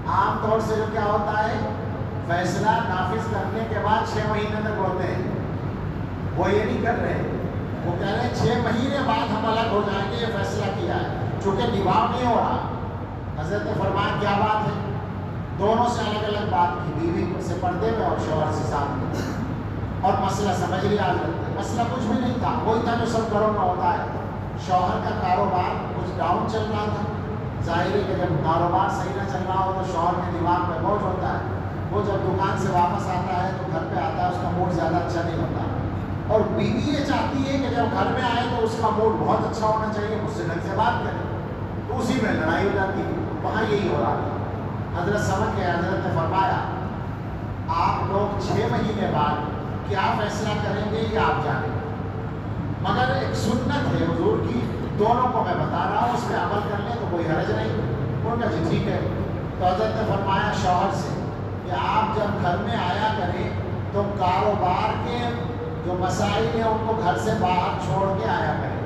عام طور سے جو کیا ہوتا ہے، فیصلہ نافذ کرنے کے بعد 6 مہینے تک ہوتے ہیں. وہ یہ نہیں کر رہے، وہ کہہ رہے ہیں 6 مہینے بعد ہم الگ ہو جائیں گے، یہ فیصلہ کیا ہے. چونکہ نبھاؤ نہیں ہو رہا، حضرت نے فرمایا کیا بات ہے. دونوں سے الگ الگ بات کی، بیوی سے پردے میں اور شوہر سے سامنے. اور مسئلہ سمجھ لیا حضرت نے. مسئلہ کچھ بھی نہیں تھا، وہی تھا جو سب گھروں میں ہوتا ہے. شوہر کا کاروبار کچھ ڈاؤن چل رہا تھا. ظاہر ہے کہ جب کاروبار صحیح نہ چل رہا ہو تو شوہر کے دماغ میں بوجھ ہوتا ہے. وہ جب دکان سے واپس آتا ہے تو گھر پہ آتا ہے، اس کا موڈ زیادہ اچھا نہیں ہوتا. اور بیوی یہ چاہتی ہے کہ جب گھر میں آئے تو اس کا موڈ بہت اچھا ہونا چاہیے، مجھ سے ڈھنگ سے بات کرے. تو اسی میں لڑائی ہو جاتی ہے. وہاں یہی ہو رہا تھا. حضرت سمجھ گئے. حضرت نے فرمایا آپ لوگ 6 مہینے بعد کیا فیصلہ کریں گے یہ آپ جانیں، مگر ایک سنت ہے حضور کی، دونوں کو میں بتا رہا ہوں، اس پہ عمل کر لیں تو کوئی حرج نہیں۔ ان کا جی ٹھیک ہے۔ تو حضرت نے فرمایا شوہر سے کہ آپ جب گھر میں آیا کریں تو کاروبار کے جو مسائل ہیں ان کو گھر سے باہر چھوڑ کے آیا کریں،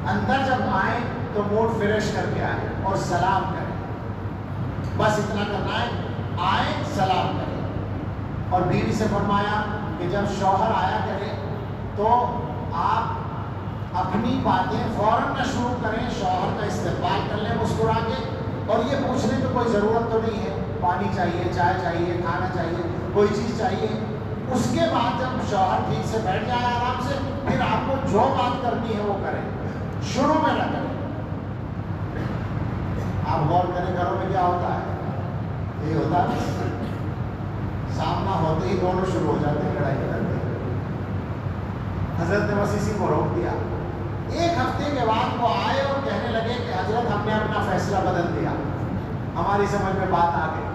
اندر جب آئیں تو موڈ فریش کر کے آئیں اور سلام کریں، بس اتنا کرنا ہے، آئیں سلام کریں۔ اور بیوی سے فرمایا کہ جب شوہر آیا کرے تو آپ اپنی باتیں فوراً نہ شروع کریں، شوہر کا استقبال کر لیں مسکرا کے، اور یہ پوچھنے کی کوئی ضرورت تو نہیں ہے پانی چاہیے، چائے چاہیے، کھانا چاہیے، کوئی چیز چاہیے۔ اس کے بعد جب شوہر ٹھیک سے بیٹھ جائے آرام سے، پھر آپ کو جو بات کرنی ہے وہ کریں، شروع میں نہ کریں۔ آپ غور کریں گھروں میں کیا ہوتا ہے، یہ ہوتا ہے سامنا ہوتے ہی دونوں شروع ہو جاتے ہیں لڑائی کرتے ہیں۔ حضرت نے بس اسی کو روک دیا۔ ایک ہفتے کے بعد وہ آئے اور کہنے لگے کہ حضرت ہم نے اپنا فیصلہ بدل دیا، ہماری سمجھ میں بات آ گئی۔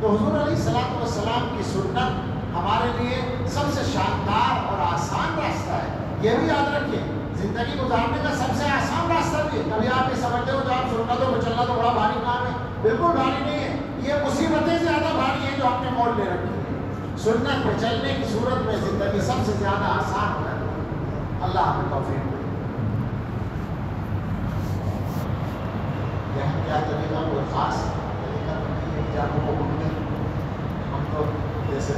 تو حضور علیہ الصلوۃ والسلام کی سنت ہمارے لیے سب سے شاندار اور آسان راستہ ہے۔ یہ بھی یاد رکھیے، زندگی گزارنے کا سب سے آسان راستہ بھی ہے۔ کبھی آپ یہ سمجھتے ہو کہ آپ سنتوں کو چلنا تو بڑا بھاری کام ہے، بالکل بھاری نہیں ہے، یہ مصیبتیں زیادہ بھاری ہیں جو ہم نے مول لے رکھی ہے۔ سنت پہ چلنے کی صورت میں زندگی سب سے زیادہ آسان ہو جاتی ہے۔ اللہ ہمیں توفیق دے۔ کیا طریقہ کوئی خاص طریقہ تو نہیں ہے کہ آپ کو ہم تو جیسے